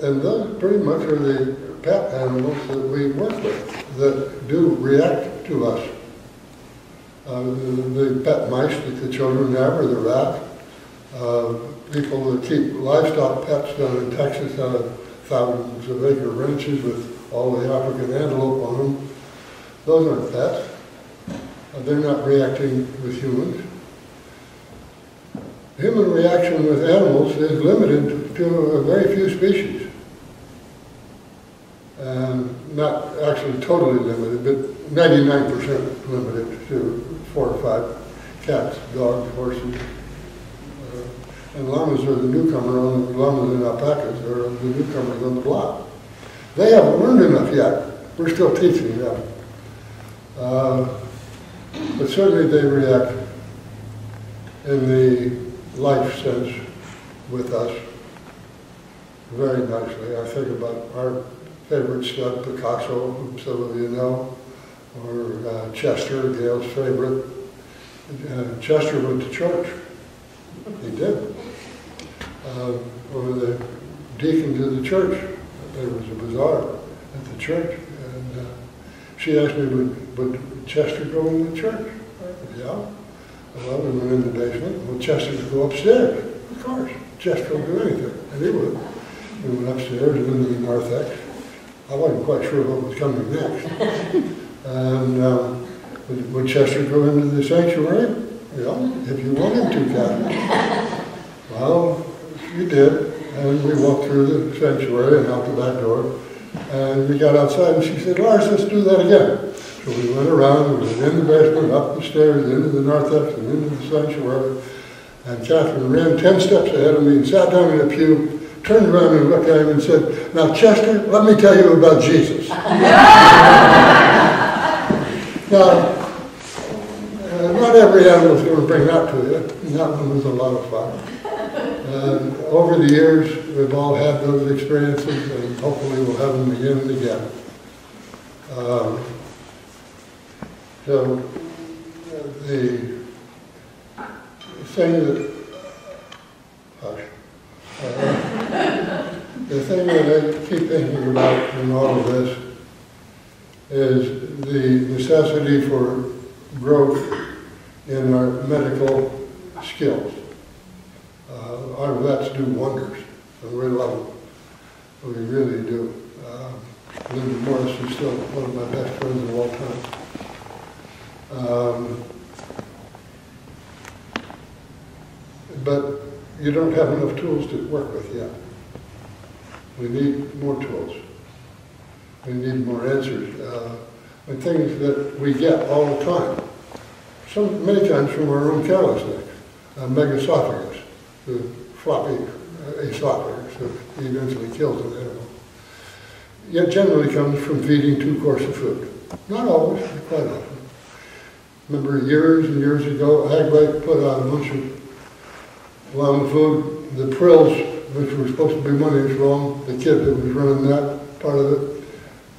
And those pretty much are the pet animals that we work with that do react to us. The pet mice that the children have, or the rat. People that keep livestock pets down in Texas have thousands of acre ranches with all the African antelope on them. Those aren't pets. They're not reacting with humans. Human reaction with animals is limited to a very few species. Not actually totally limited, but 99% limited to 4 or 5 cats, dogs, horses. And llamas are the newcomer on the llamas and alpacas are the newcomers on the block. They haven't learned enough yet. We're still teaching them. But certainly they react in the life sense with us very nicely. I think about our favorite stud, Picasso, whom some of you know, or Chester, Gail's favorite. Chester went to church. He did. One of the deacons of the church, there was a bazaar at the church, and she asked me, would Chester go in the church? I said, yeah. Well, we went in the basement. Well, Chester would go upstairs. Of course. Chester will do anything, and he would. We went upstairs and into the narthex. I wasn't quite sure what was coming next. And would Chester go into the sanctuary? Yeah, if you want him to, Captain. Well, you did. And we walked through the sanctuary and out the back door. And we got outside and she said, Lars, let's do that again. So we went around, we went in the basement, up the stairs, into the narthex, and into the sanctuary. And Catherine ran 10 steps ahead of me and sat down in a pew, turned around and looked at him and said, now Chester, let me tell you about Jesus. Now, not every animal is going to bring that to you. And that one was a lot of fun. Over the years, we've all had those experiences, and hopefully we'll have them again and again. So, the thing that, the thing that I keep thinking about in all of this is the necessity for growth in our medical skills. Our vets do wonders, and we love them. We really do. Linda Morris is still one of my best friends of all time. But you don't have enough tools to work with yet. We need more tools. We need more answers. And things that we get all the time. Many times from our own carelessness. Megasophagus, the floppy esophagus that eventually kills an animal. It generally comes from feeding too coarse of food. Not always, but quite often. Remember years and years ago, Agway put out a bunch of llama food. The prills, which were supposed to be 1 inch long, the kid that was running that part of it,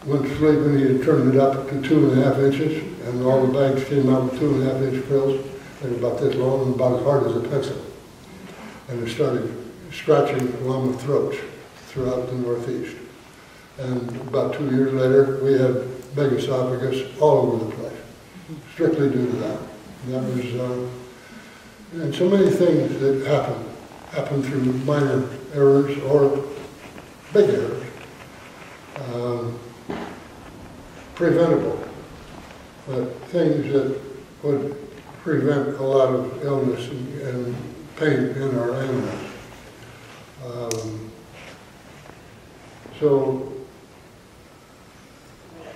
went to sleep and he had turned it up to 2.5 inches, and all the bags came out with 2.5 inch prills. They were about this long and about as hard as a pencil. And it started scratching llama throats throughout the Northeast. And about 2 years later, we had megasophagus all over the place, strictly due to that. And that was, and so many things that happen through minor errors or big errors. Preventable, but things that would prevent a lot of illness and pain in our animals. So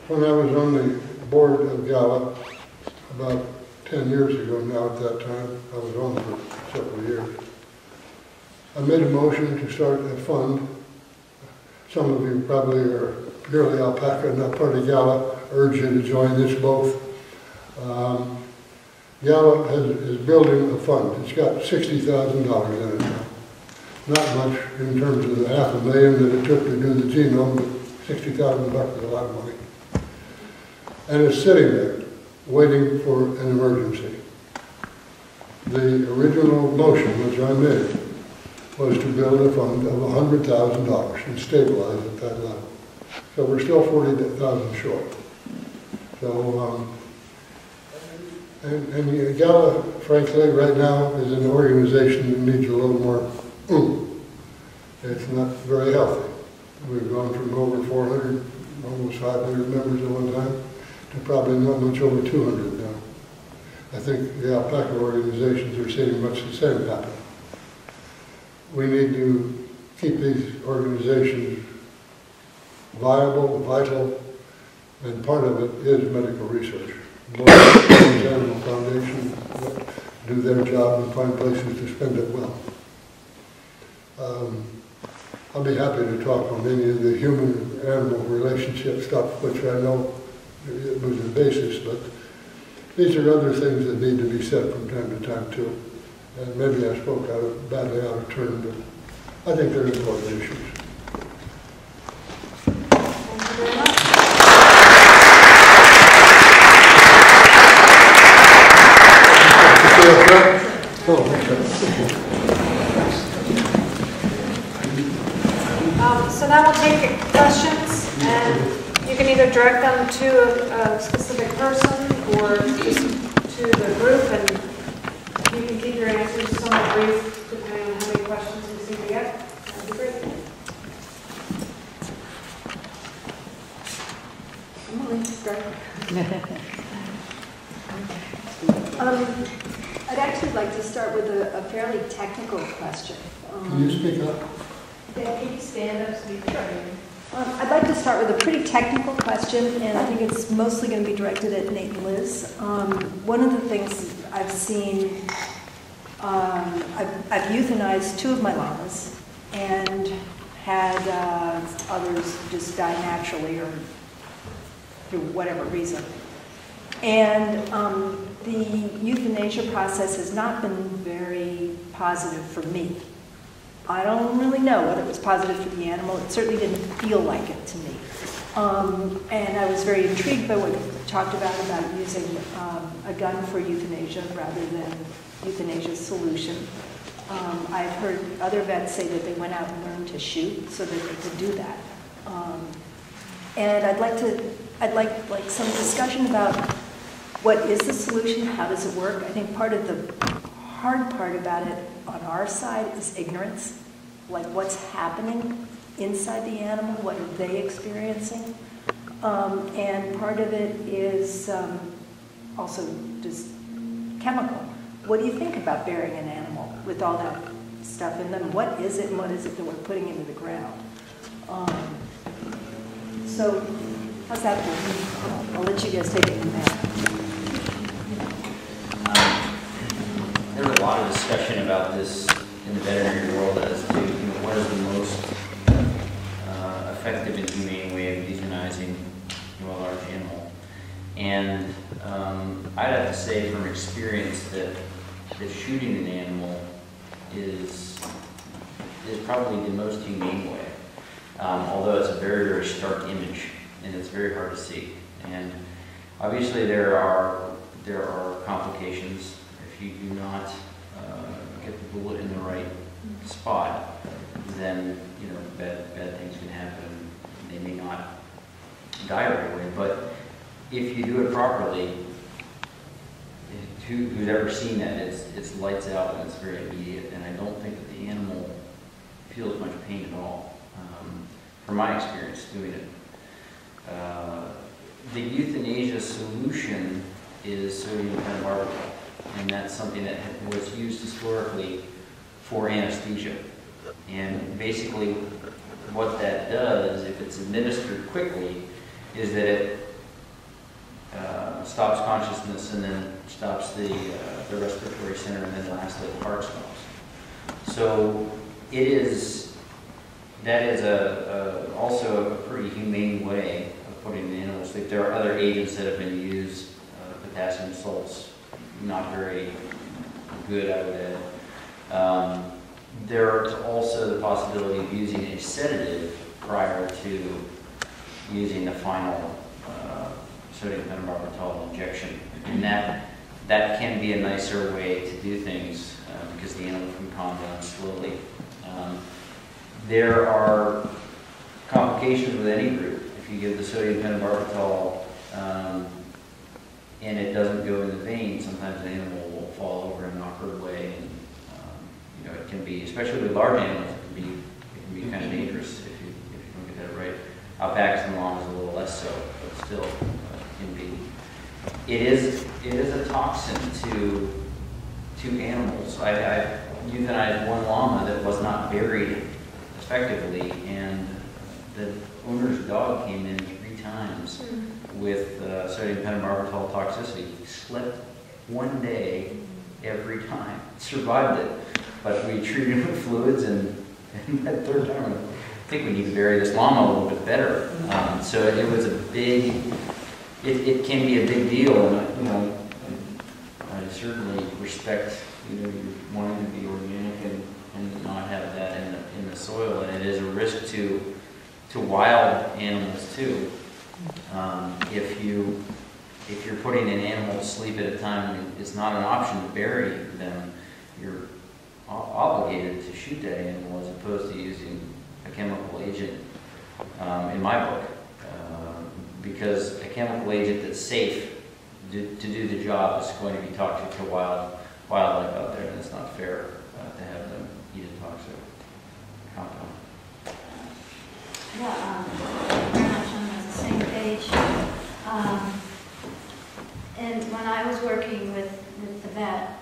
when I was on the board of Gallup about 10 years ago now, at that time, I was on for several years, I made a motion to start a fund. Some of you probably are purely alpaca, not part of Gallup. I urge you to join this both. Gallup is building a fund. It's got $60,000 in it now. Not much in terms of the $500,000 that it took to do the genome, but $60,000 is a lot of money. And it's sitting there, waiting for an emergency. The original motion, which I made, was to build a fund of $100,000 and stabilize at that level. So we're still 40,000 short. So, and Gala, frankly, right now is an organization that needs a little more oomph. It's not very healthy. We've gone from over 400, almost 500 members at one time, to probably not much over 200 now. I think the alpaca organizations are seeing much the same happen. We need to keep these organizations viable, vital, and part of it is medical research. The Animal Foundation do their job and find places to spend it well. I'll be happy to talk on any of the human-animal relationship stuff, which I know it was the basis, but these are other things that need to be said from time to time too. And maybe I spoke badly out of turn, but I think they're important issues. Thank you very much. So now we'll take questions, and you can either direct them to a specific person or just to the group, and you can keep your answers somewhat brief depending on how many questions you seem to get. That would be great. Emily, start. I'd actually like to start with a fairly technical question. Can you speak up? Can you stand up so you can? I'd like to start with a pretty technical question, and I think it's mostly going to be directed at Nate and Liz. One of the things I've seen, I've euthanized 2 of my llamas and had others just die naturally or through whatever reason. And the euthanasia process has not been very positive for me. I don't really know whether it was positive for the animal. It certainly didn't feel like it to me. And I was very intrigued by what you talked about using a gun for euthanasia rather than euthanasia solution. I've heard other vets say that they went out and learned to shoot so that they could do that. And I'd like some discussion about what is the solution, how does it work. I think part of the hard part about it on our side is ignorance, like what's happening inside the animal, what are they experiencing, and part of it is also just chemical. What do you think about burying an animal with all that stuff in them? What is it and what is it that we're putting into the ground? So how's that for? I'll let you guys take it from there. There was a lot of discussion about this in the veterinary world as to what is the most effective and humane way of euthanizing a large animal. And I'd have to say from experience that shooting an animal is probably the most humane way, although it's a very, very stark image and it's very hard to see. And obviously there are complications. If you do not get the bullet in the right spot, then bad things can happen. They may not die right away, but if you do it properly, who's ever seen that, it's lights out and it's very immediate. And I don't think that the animal feels much pain at all, from my experience doing it. The euthanasia solution is sodium pentobarbital, and that's something that was used historically for anesthesia. And basically what that does, if it's administered quickly, is that it stops consciousness and then stops the respiratory center, and then lastly the heart stops. So that is also a pretty humane way of putting the animals. Like there are other agents that have been used, potassium salts, not very good, I would add. There's also the possibility of using a sedative prior to using the final sodium pentobarbital injection, and that can be a nicer way to do things because the animal can calm down slowly There are complications with any group. If you give the sodium pentobarbital and it doesn't go in the vein, sometimes the animal will fall over in an awkward way. And, it can be, especially with large animals, it can be kind of dangerous if you don't get that right. Alpacas and llamas a little less so, but still can be. It is a toxin to animals. I euthanized one llama that was not buried effectively, and the owner's dog came in 3 times with sodium pentobarbital toxicity. He slept 1 day every time, survived it, but we treated him with fluids, and that 3rd time, I think we need to bury this llama a little bit better. So it was a big, it can be a big deal, and I certainly respect you wanting to be organic and not have that in the soil, and it is a risk to wild animals too. If you're putting an animal to sleep at a time, it's not an option to bury them. You're obligated to shoot that animal as opposed to using a chemical agent. In my book, because a chemical agent that's safe to do the job is going to be toxic to wildlife out there, and it's not fair to have them eat a toxic compound. Yeah, very much on the same page. And when I was working with the vet,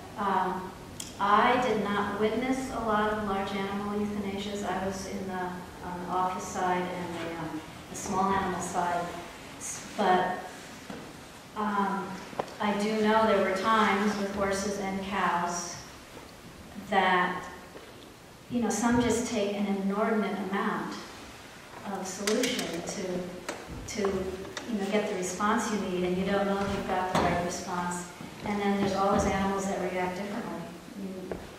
I did not witness a lot of large animal euthanasias. I was on the office side and the small animal side. But I do know there were times with horses and cows that, some just take an inordinate amount of solution to get the response you need, and you don't know if you've got the right response. And then there's all those animals that react differently.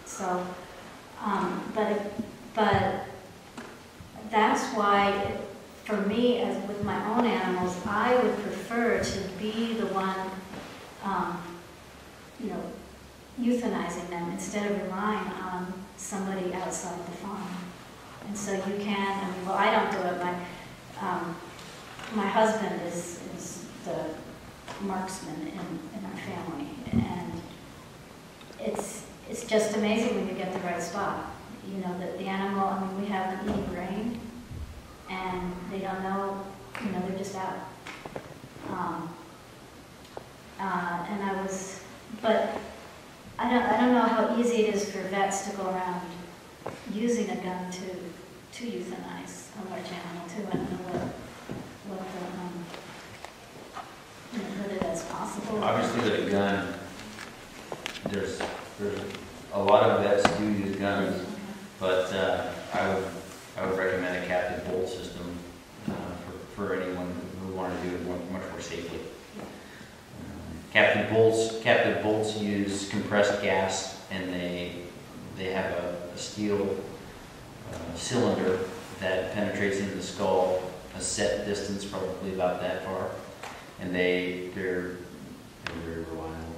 So, but that's why, for me, as with my own animals, I would prefer to be the one, euthanizing them instead of relying on somebody outside the farm. And so you can, I don't do it. My husband is the marksman in our family, and it's just amazing when you get the right spot. The animal, we have them eating grain, and they don't know, they're just out. But I don't know how easy it is for vets to go around using a gun to euthanize a large animal too. I don't know whether that's possible. Obviously, with a gun, there's a lot of vets do use guns, but I would recommend a captive bolt system for anyone who wanted to do it much more safely. Captive bolts use compressed gas, and they have a steel cylinder that penetrates into the skull a set distance, probably about that far, and they're very reliable.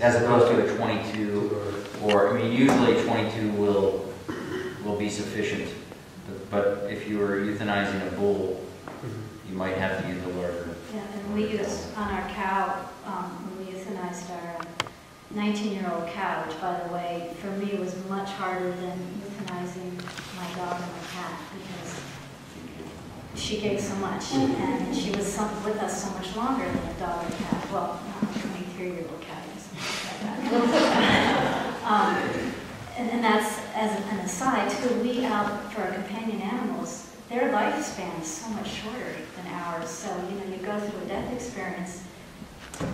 As opposed to a 22, or usually 22 will be sufficient. But if you were euthanizing a bull, you might have to use a larger. Yeah, and we used on our cow, when we euthanized our 19-year-old cow, which, by the way, for me was much harder than euthanizing my dog and my cat, because she gave so much, and she was with us so much longer than a dog and cat. Well, not a 23-year-old cat, like that. And that's, as an aside, too, we out for our companion animals, their lifespan is so much shorter than ours. So, you go through a death experience,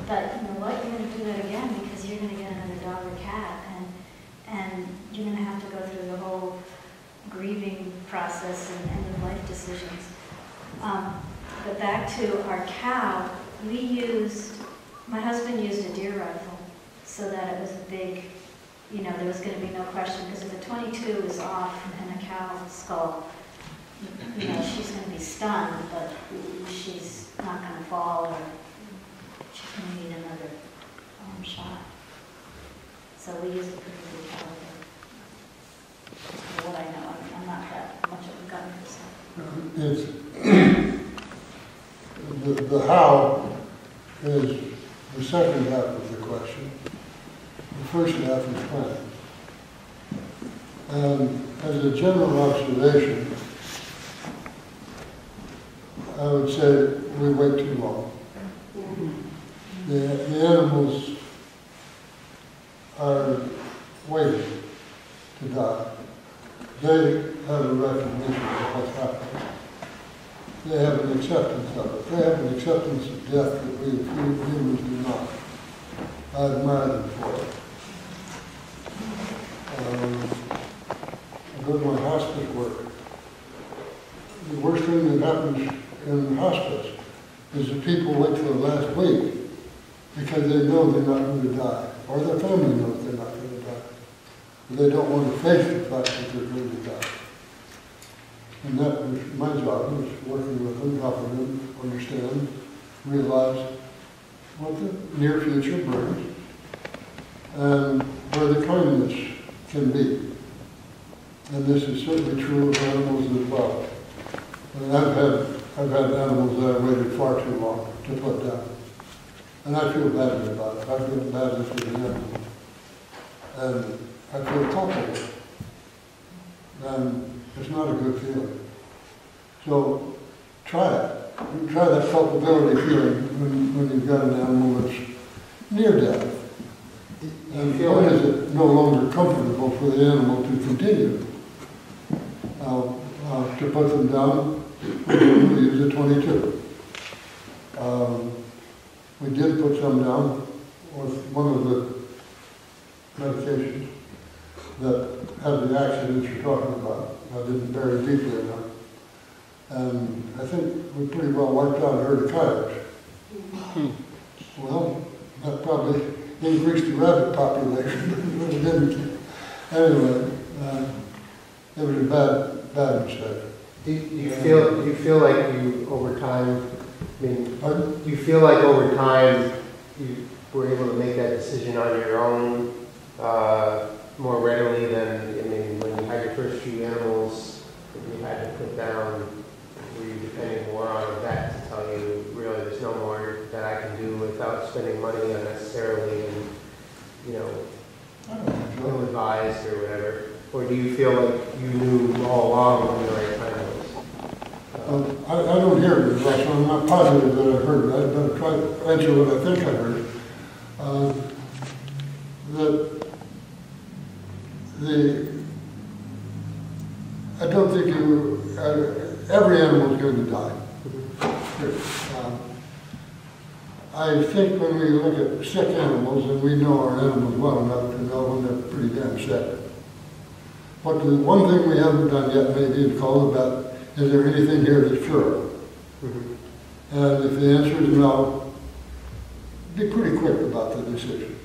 but you know what, you're going to do that again because you're going to get another dog or cat, and you're going to have to go through the whole grieving process and end-of-life decisions. But back to our cow, my husband used a deer rifle so that it was a big, there was going to be no question, because if a 22 is off in a cow's skull, she's going to be stunned, but she's not going to fall, or she's going to need another shot. we use a pretty good caliber. Just for what I know, I'm not that much of a gun person. It's, the how is the second half of the question. The first half is plan. And as a general observation, I would say we wait too long. The animals are waiting to die. They have a recognition of what's happening. They have an acceptance of it. They have an acceptance of death that we humans do not. I admire them for it. I go to my hospice work. The worst thing that happens in hospice is that people wait till the last week because they know they're not going to die, or their family knows they're not going to die. But they don't want to face the fact that they're going to die. And that was my job, was working with them, helping them understand, realize what the near future brings, and where the kindness can be. And this is certainly true of animals as well. And I've had animals that I waited far too long to put down. And I feel badly about it. I feel badly for the animal. And I feel culpable. And it's not a good feeling. So try it. Try that culpability feeling when you've got an animal that's near death. And when is it no longer comfortable for the animal to continue? To put them down, we use a 22. We did put some down with one of the medications that had the accidents you're talking about. I didn't bury deeply enough. And I think we pretty well wiped out a herd of coyotes. Well, that probably increased the rabbit population, but it didn't. Anyway, it was a bad mistake. Do you feel like you over time? I mean, Pardon? do you feel like over time you were able to make that decision on your own more readily than, I mean, when you had your first few animals that you had to put down? Were you depending more on a vet to tell you, really, there's no more that I can do without spending money unnecessarily and, you know, ill-advised or whatever? Or do you feel like you knew all along when the right time was? I don't hear it very much, so I'm not positive that I heard it. I better try to answer what I think I heard. I don't think every animal is going to die. I think when we look at sick animals, and we know our animals well enough to know when they're pretty damn sick. But the one thing we haven't done yet, maybe, is call the vet, is there anything here that's curable? Mm-hmm. And if the answer is no, be pretty quick about the decision.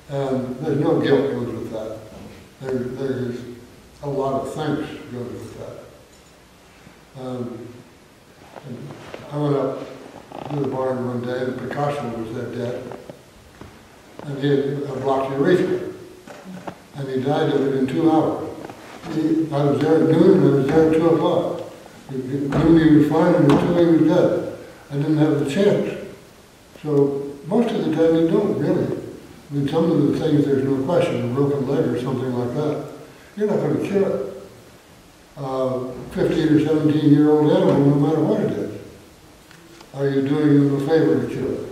And there's no guilt goes with that. There's a lot of thanks goes with that. And I went up to the barn one day, and Picasso was there dead. And he had a blocked urethra. And he died of it in 2 hours. I was there at noon, and I was there at 2 o'clock. At noon he was fine, and at 2 he was dead. I didn't have the chance. So most of the time you don't, really. I mean, some of the things, there's no question, a broken leg or something like that, you're not going to cure it. 15 or 17-year-old animal, no matter what it is. Are you doing them a favor to cure it?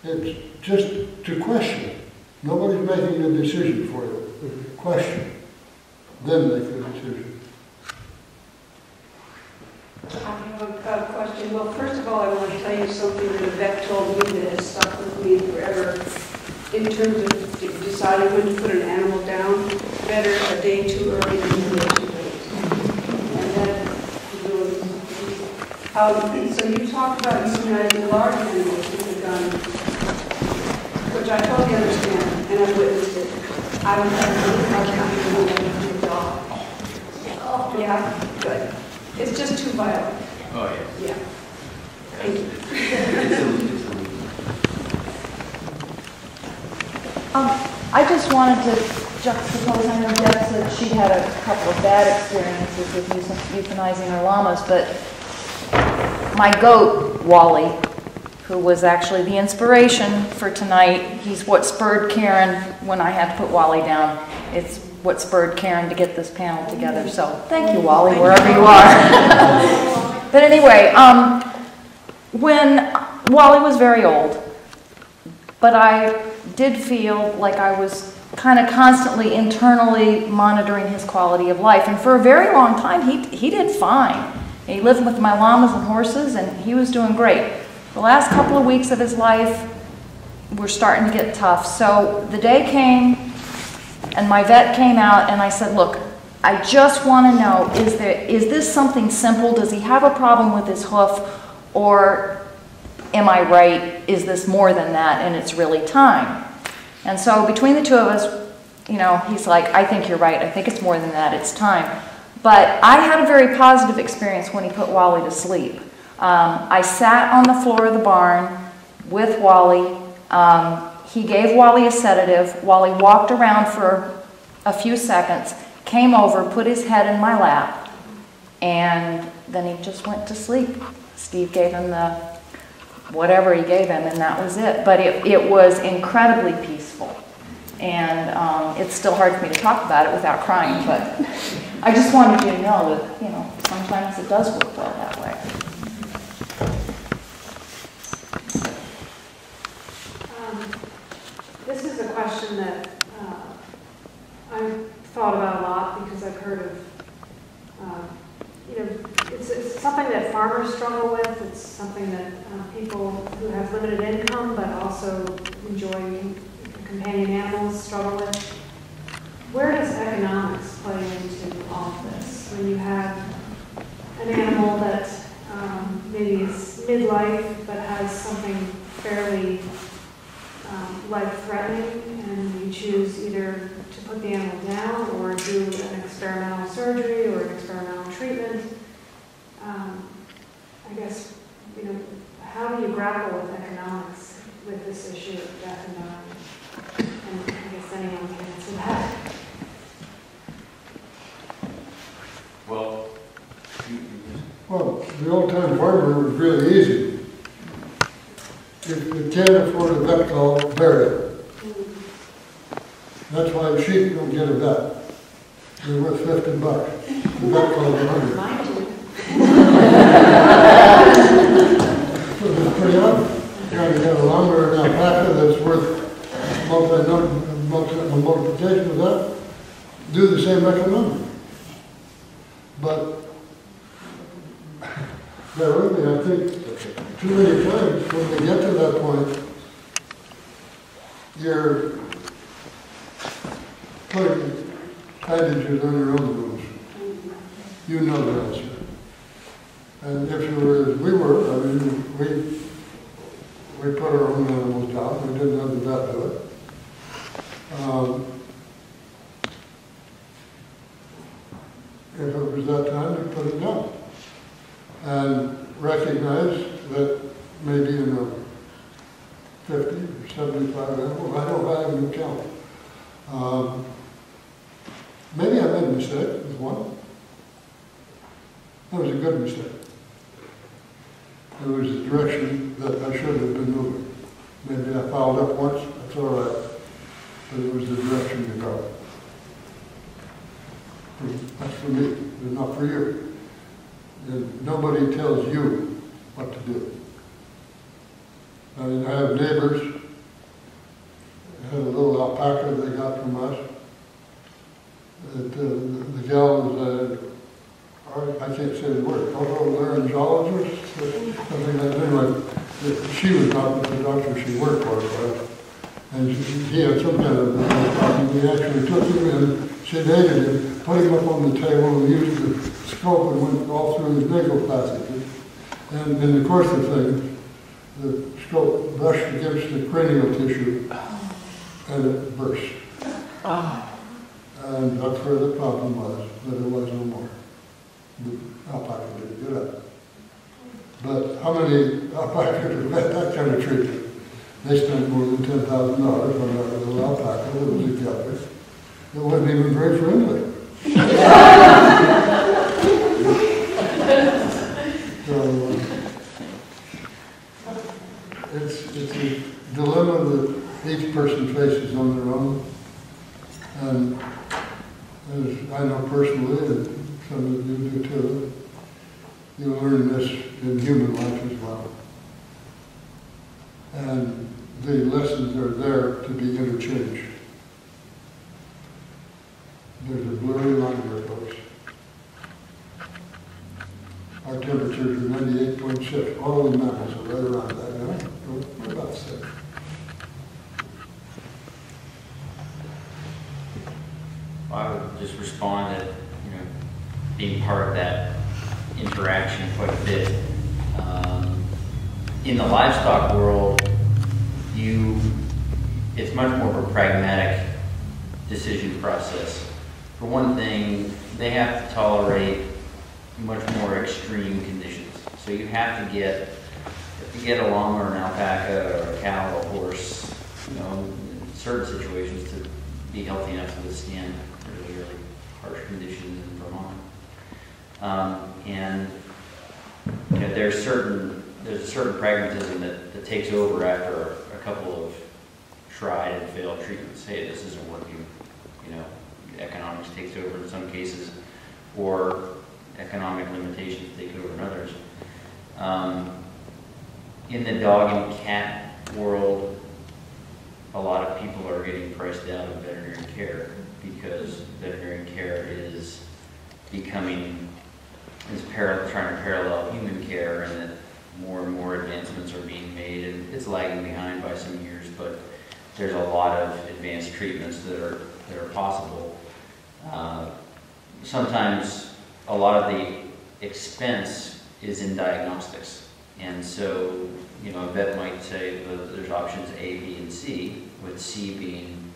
It's just to question. Nobody's making a decision for you. Question. Then make the decision. I have a question. Well, first of all, I want to tell you something that a vet told me that has stuck with me forever. In terms of deciding when to put an animal down, better a day too early than a day too late. And that so you talked about euthanizing large animals with a gun, which I totally understand, and I've witnessed it. I would have a really hard time doing a dog. Oh, yeah, good. It's just too violent. Oh, yeah. Yeah. Thank you. It's illegal. I just wanted to juxtapose. I know Deb said she had a couple of bad experiences with euthanizing her llamas, but my goat, Wally, who was actually the inspiration for tonight, he's what spurred Karen when I had to put Wally down. It's what spurred Karen to get this panel together. So thank you, Wally, wherever you are. But anyway, when Wally was very old, but I did feel like I was kind of constantly internally monitoring his quality of life. And for a very long time, he did fine. He lived with my llamas and horses, and he was doing great. The last couple of weeks of his life were starting to get tough. So the day came, and my vet came out, and I said, look, I just want to know, is this something simple? Does he have a problem with his hoof? Or am I right? Is this more than that, and it's really time? And so between the two of us, he's like, I think you're right. I think it's more than that. It's time. But I had a very positive experience when he put Wally to sleep. I sat on the floor of the barn with Wally. He gave Wally a sedative. Wally walked around for a few seconds, came over, put his head in my lap, and then he just went to sleep. Steve gave him the whatever he gave him, and that was it. But it was incredibly peaceful. And it's still hard for me to talk about it without crying, but I just wanted you to know that, sometimes it does work well that way. This is a question that I've thought about a lot because I've heard of, it's something that farmers struggle with. It's something that people who have limited income but also enjoy companion animals struggle with. Where does economics play into all of this? When you have an animal that maybe is midlife but has something fairly life-threatening, and you choose either to put the animal down or do an experimental surgery or an experimental treatment. I guess, how do you grapple with economics with this issue of death and dying? And I guess anyone can answer that. Well, the old-time farmer was really easy. If you can't afford a vet call, bury it. That's why sheep don't get a vet. They're worth $50. The vet call is $100. So it's pretty obvious. You got a lumber and alpaca that's worth multiplication of that. Do the same economic. But bear with me, I think too many times when we get to that point, you're putting bandages on your own wounds. You know the answer. And if you were as we were, we put our own animals down. We didn't have the vet do it. If it was that time, we put it down. And recognize that maybe in a 50 or 75 animals, I don't have an account. Maybe I made a mistake with one. That was a good mistake. It was the direction that I should have been moving. Maybe I fouled up once, that's all right. But it was the direction to go. That's for me, it's not for you. And nobody tells you what to do. I mean, I have neighbors. I had a little alpaca they got from us. The gal was I can't say the word, otolaryngologist, something like that. Anyway, she was not the doctor she worked for, and he had some kind of problem. We actually took him and sedated him, put him up on the table, and used the scope and went all through his nasal passages. And in the course of things, the scope brushed against the cranial tissue, and it burst. And that's where the problem was, that there was no more. The alpaca didn't get up. But how many alpacas have had that kind of treatment? They spent more than $10,000 on that little alpaca that was a gelding. It wasn't even very friendly. So it's a dilemma that each person faces on their own. And as I know personally, and some of you do too, you learn this in human life as well. And the lessons are there to be interchanged. There's a blurry line where it goes. Our temperatures are 98.6. All the mammals are right around that now. We're about 6. I would just respond that, being part of that interaction quite a bit. In the livestock world, it's much more of a pragmatic decision process. For one thing, they have to tolerate much more extreme conditions. So you have to get a llama or an alpaca or a cow or a horse, in certain situations to be healthy enough to withstand really, really harsh conditions in Vermont. There's a certain pragmatism that takes over after a couple of tried and failed treatments. Hey, this isn't working. Economics takes over in some cases, or economic limitations take over in others. In the dog and cat world, a lot of people are getting priced out of veterinary care because veterinary care is trying to parallel human care, and that more and more advancements are being made, and it's lagging behind by some years, but there's a lot of advanced treatments that are possible. Sometimes a lot of the expense is in diagnostics, and so a vet might say there's options A, B, and C, with C being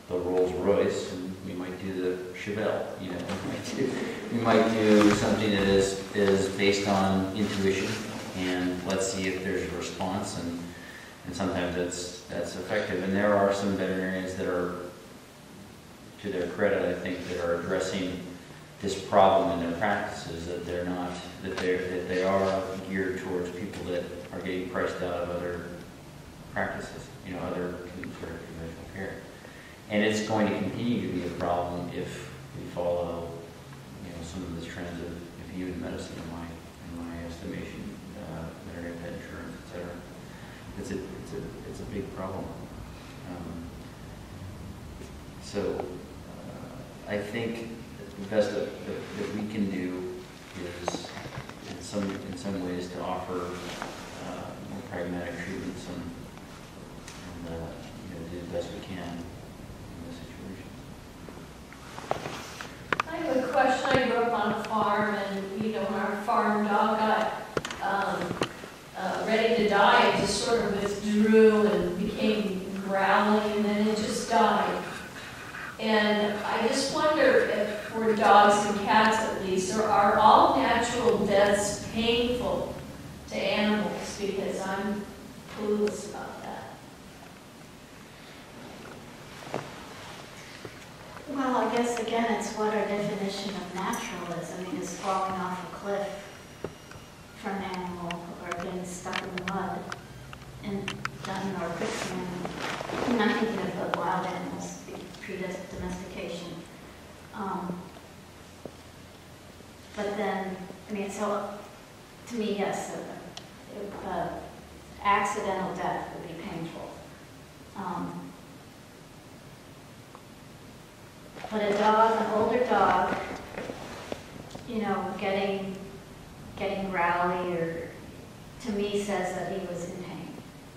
the Rolls Royce, and we might do the Chevelle. We might do something that is based on intuition, and let's see if there's a response, and sometimes that's effective. And there are some veterinarians that are, to their credit, I think, that are addressing this problem in their practices, that they are geared towards people that are getting priced out of other practices, other sort of conventional care. And it's going to continue to be a problem if we follow, some of the trends of human medicine, in my estimation, veterinary pet insurance, etc. It's a big problem. So I think the best that we can do is, in some ways, to offer more pragmatic treatments and do the best we can in this situation. I have a question. I grew up on a farm, and when our farm dog got ready to die, it just sort of withdrew and became growling, and then it just died. And I just wonder if, for dogs and cats at least, are all natural deaths painful to animals? Because I'm clueless about that. Well, I guess again, it's what our definition of natural is. Is falling off a cliff for an animal, or getting stuck in the mud and done or quicksand. I'm thinking of the wild animals, pre-domestication. But then, so to me, yes, accidental death would be painful. But a dog, an older dog, getting growly, or to me says that he was in pain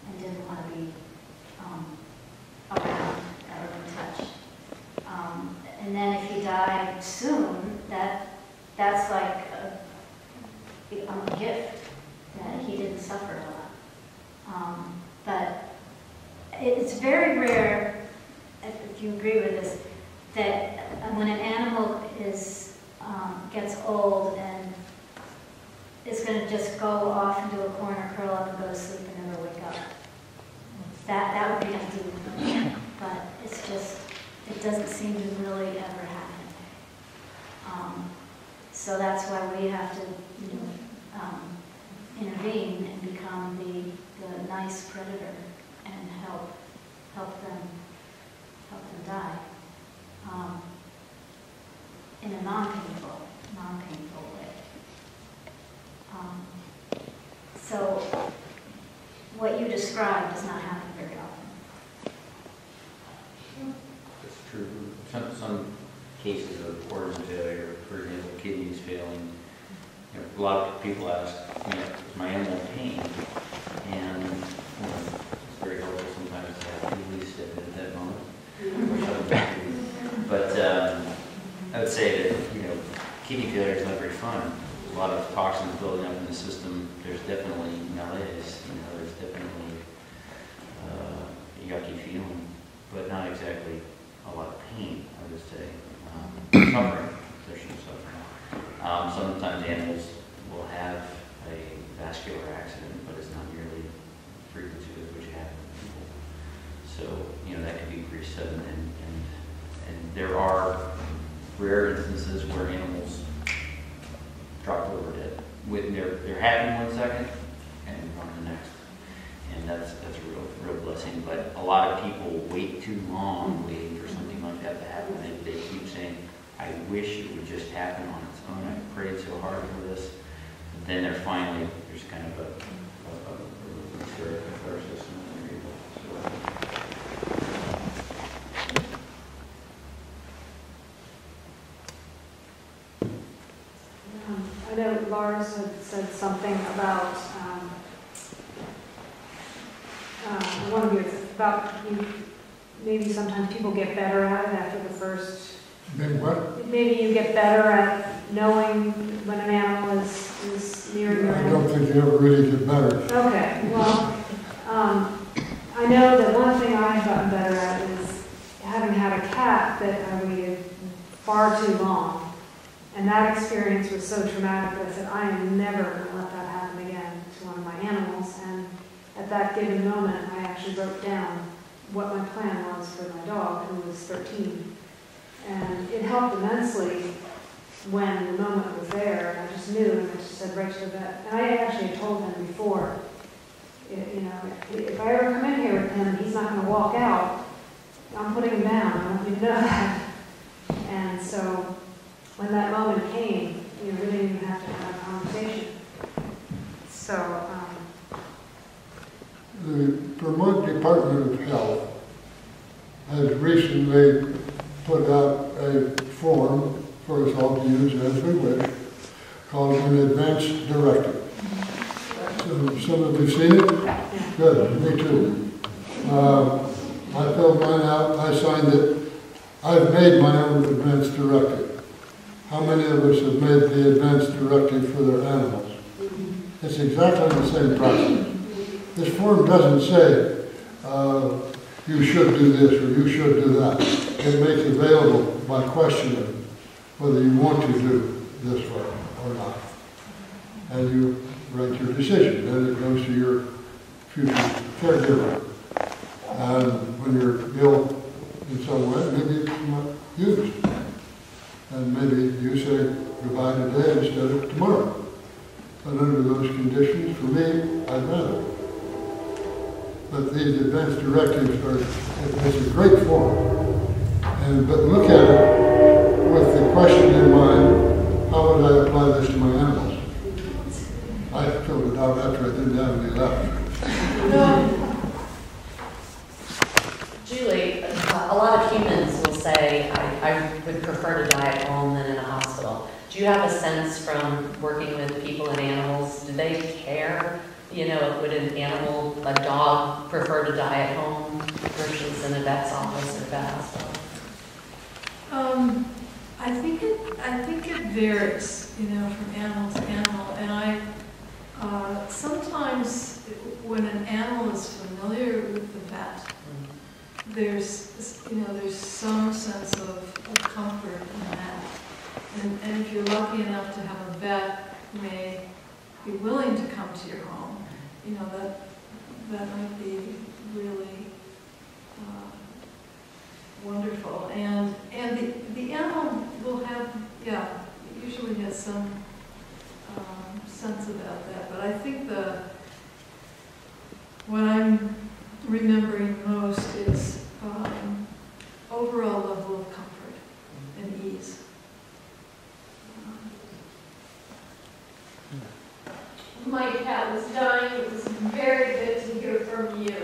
and didn't want to be around or in touch. And then if he died soon, that's like a gift that he didn't suffer a lot. But it's very rare, if you agree with this, that when an animal gets old and is going to just go off into a corner, curl up, and go to sleep and never wake up. that would be ideal. But it's just, it doesn't seem to really ever happen. So that's why we have to, intervene and become the nice predator and help them die in a non-painful way. So what you described does not happen very often. That's true. Some cases of organ failure, for example, kidneys failing, a lot of people ask, is my animal in pain? And it's very helpful sometimes to have people step in at that moment. But I would say that, kidney failure is not very fun. A lot of toxins building up in the system. There's definitely malaise, there's definitely a yucky feeling, but not exactly a lot of pain, I would say. Suffering, there's some suffering. Sometimes animals will have a vascular accident, but it's not nearly the frequency with which it happens in people. So, that could be pretty sudden, and there are rare instances where animals drop over dead. They're happy 1 second and on the next, and that's a real blessing. But a lot of people wait too long waiting for something like that to happen. They keep saying, "I wish it would just happen on its own. I prayed so hard for this." But then there's kind of a catharsis and I know Lars had said something about one of you about maybe sometimes people get better at it after the first. Maybe what? Maybe you get better at knowing when an animal is near your I end. don't think you ever really get better. Okay, well, I know that one thing I've gotten better at is having had a cat that I waited far too long. And that experience was so traumatic that I said, I am never going to let that happen again to one of my animals. And at that given moment, I actually wrote down what my plan was for my dog, who was 13. And it helped immensely when the moment was there, and I just knew, and I just said right to the vet. And I actually had told him before, if I ever come in here with him and he's not going to walk out, I'm putting him down. I want you to know that. And so when that moment came, we didn't even have to have a conversation. So, The Vermont Department of Health has recently put out a form for us all to use as we wish, called an advance directive. So some of you seen it? Good, me too. I filled mine out, I signed it. I've made my own advance directive. How many of us have made the advance directive for their animals? It's exactly the same process. This form doesn't say, you should do this or you should do that. It makes available by questioning whether you want to do this way or not. And you write your decision, and it goes to your future caregiver. And when you're ill in some way, maybe it's not used. And maybe you say goodbye today instead of tomorrow. But under those conditions, for me, I'd rather. But these advance directives it's a great form. But look at it with the question in mind, how would I apply this to my animals? I filled it out after I didn't have any left. Julie, a lot of humans will say, I would prefer to die at home than in a hospital. Do you have a sense from working with people and animals, do they care? Would an animal, a dog, prefer to die at home versus in a vet's office or a vet hospital? I think it varies, from animal to animal. And sometimes when an animal is familiar with the vet, there's some sense of comfort in that. And if you're lucky enough to have a vet who may be willing to come to your home, that might be really I'm remembering most is overall level of comfort and ease. My cat was dying. It was very good to hear from you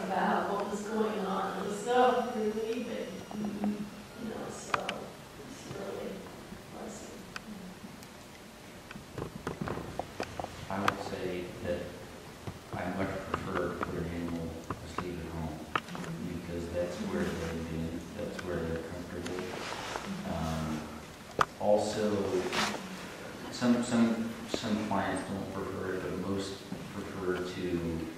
about what was going on. It was so relieving. You know, so it's really a blessing. I would say that I much prefer to put an animal asleep at home because that's where they've been, that's where they're comfortable. Also, some clients don't prefer it, but most prefer to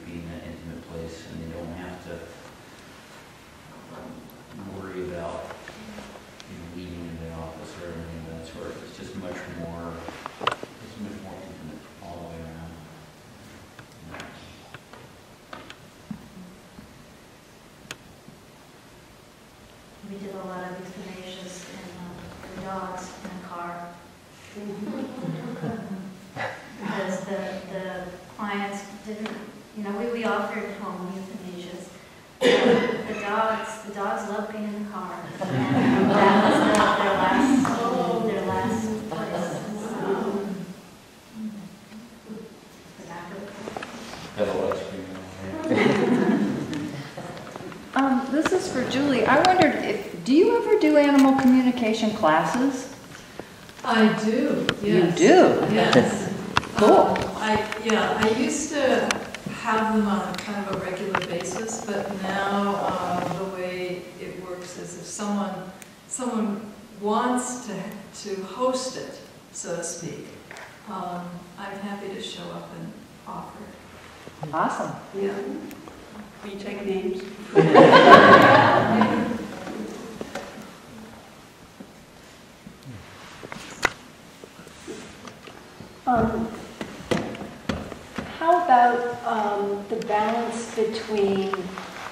be in that intimate place and they don't have to worry about leaving in the office or anything of that sort. It's just much more intimate all the way around. We did a lot of euthanasias in dogs in a car. Because the clients didn't, we offered home euthanasias. The dogs love being in the car. And that was their last place. This is for Julie. I wondered, do you ever do animal communication classes? I do, yes. You do? Yes. Cool. I used to have them on kind of a regular basis, but now the way it works is if someone wants to host it, so to speak, I'm happy to show up and offer it. Awesome. Yeah. Will you take names? How about the balance between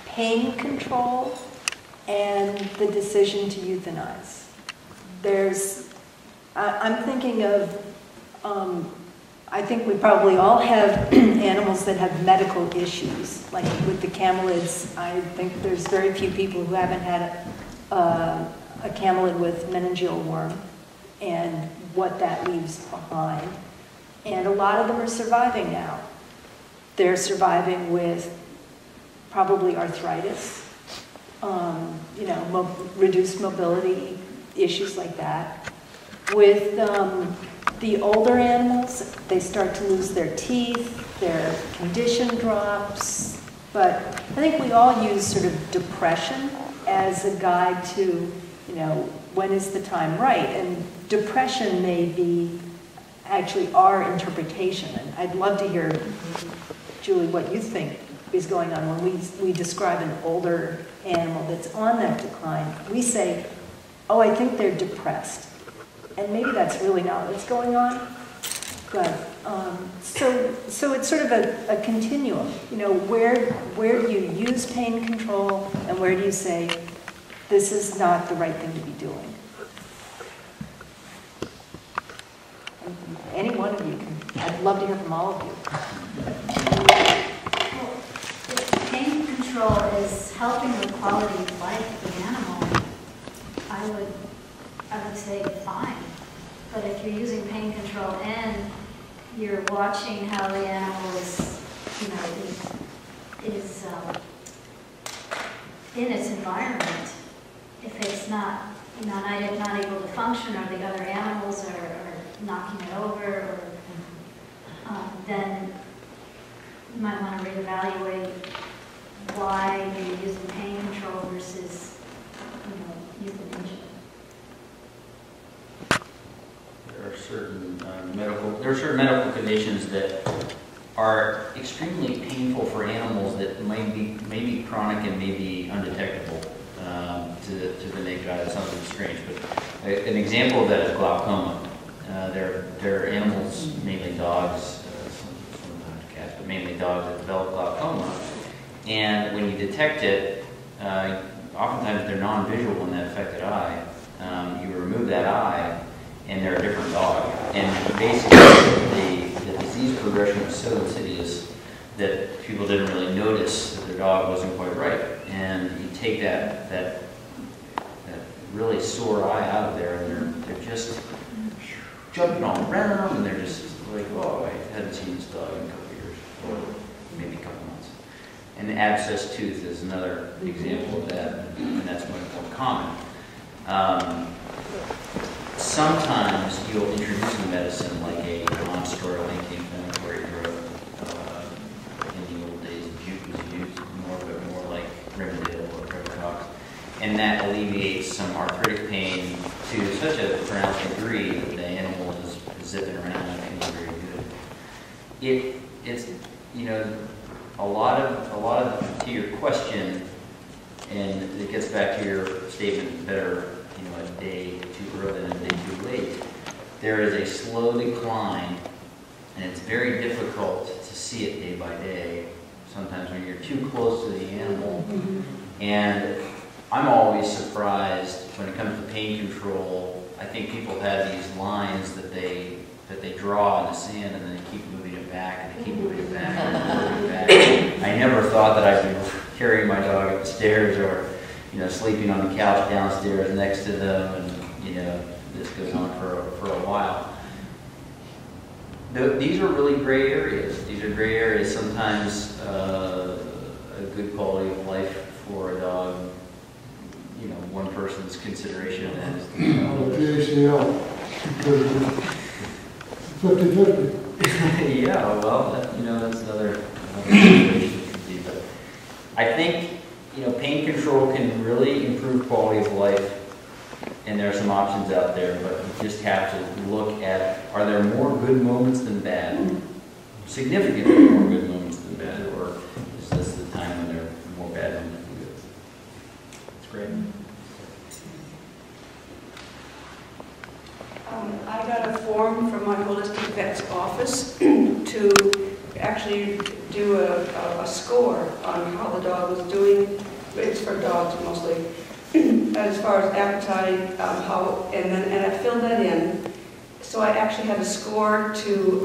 pain control and the decision to euthanize? I'm thinking of, I think we probably all have animals that have medical issues. Like with the camelids, I think there's very few people who haven't had a camelid with meningeal worm and what that leaves behind. And a lot of them are surviving now. They're surviving with probably arthritis, reduced mobility, issues like that. With the older animals, they start to lose their teeth, their condition drops. But I think we all use sort of depression as a guide to, when is the time right? And depression may be actually our interpretation. And I'd love to hear, Julie, what you think is going on when we describe an older animal that's on that decline. We say, oh, I think they're depressed. And maybe that's really not what's going on. But so it's sort of a continuum. Where do you use pain control and where do you say, this is not the right thing to be doing? Any one of you can. I'd love to hear from all of you. Well, if pain control is helping the quality of life of the animal, I would say fine. But if you're using pain control and you're watching how the animal is, is in its environment, if it's not able to function, or the other animals are knocking it over, or then you might want to reevaluate why you're using pain control versus, euthanasia. There are certain medical conditions that are extremely painful for animals that may be chronic and may be undetectable to the naked eye. That's something strange. But an example of that is glaucoma. There are animals, mainly dogs, sometimes cats, but mainly dogs that develop glaucoma. And when you detect it, oftentimes they're non-visual in that affected eye. You remove that eye, and they're a different dog. And basically, the disease progression is so insidious that people didn't really notice that their dog wasn't quite right. And you take that really sore eye out of there, and they're just jumping all around, and they're just like, oh, I hadn't seen this dog in a couple of years, or maybe a couple months. And the abscess tooth is another example of that, and that's much more common. Sometimes you'll introduce a medicine like a non-steroidal anti-inflammatory drug. In the old days, Jute was used more like Rimadyl or Rimadox, and that alleviates some arthritic pain to such a pronounced degree that the animal is zipping around and feeling very good. It's a lot of to your question, and it gets back to your statement, better a day too early than a day too late. There is a slow decline, and it's very difficult to see it day by day, sometimes when you're too close to the animal. And I'm always surprised when it comes to pain control. I think people have these lines that they draw in the sand, and then they keep moving it back, and they keep moving it back, and moving it back. I never thought that I'd be carrying my dog up the stairs, or sleeping on the couch downstairs next to them, and this goes on for a while. These are really gray areas. These are gray areas. Sometimes a good quality of life for a dog. One person's consideration of that is the ACL. 50-50. Yeah, well, that's another situation it could be. But I think pain control can really improve quality of life, and there are some options out there, but you just have to look at, are there more good moments than bad? Significantly more good moments than bad, or is this the time when there are more bad moments than good? That's great. I got a form from my holistic vet's office to actually do a score on how the dog was doing. It's for dogs mostly, as far as appetite, and I filled that in. So I actually had a score to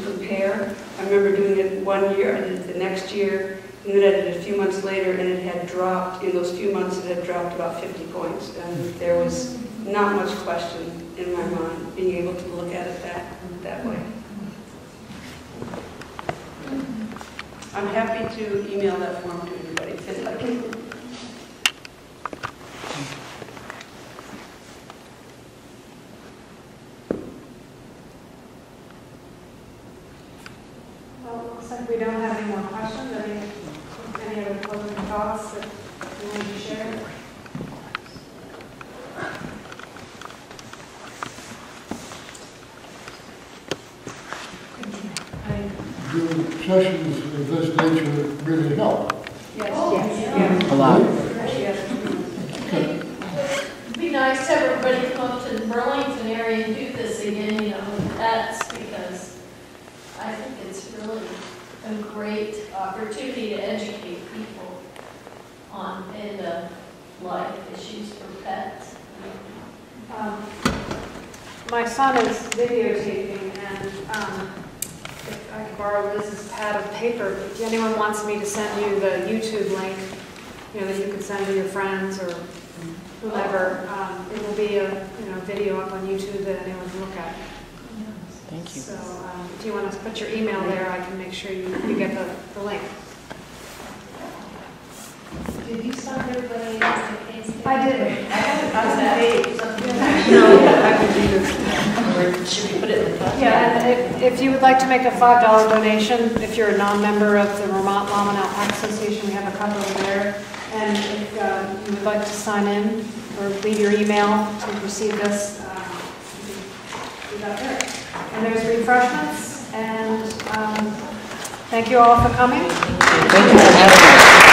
compare. I remember doing it 1 year, I did it the next year, and then I did it a few months later, and it had dropped, in those few months it had dropped about 50 points. And there was not much question in my mind being able to look at it that way. I'm happy to email that form to anybody if they'd like it. Well, it looks like we don't have any more questions. Any other closing thoughts that you want to share? Do sessions of this nature really help? Yes. A lot. It'd be nice to have everybody come up to the Burlington area and do this again, with pets, because I think it's really a great opportunity to educate people on end-of-life issues for pets. My son is videotaping, and if I can borrow Liz's pad of paper, if anyone wants me to send you the YouTube link, that you can send to your friends or whomever, it will be a video up on YouTube that anyone can look at. Thank you. So if you want to put your email there, I can make sure you get the link. Did you send everybody I did. Should we put it in the budget? Yeah, and if you would like to make a $5 donation, if you're a non-member of the Vermont Llama and Alpaca Association, we have a couple over there. And if you would like to sign in or leave your email to receive this, do that there. And there's refreshments, and thank you all for coming. Thank you for having us.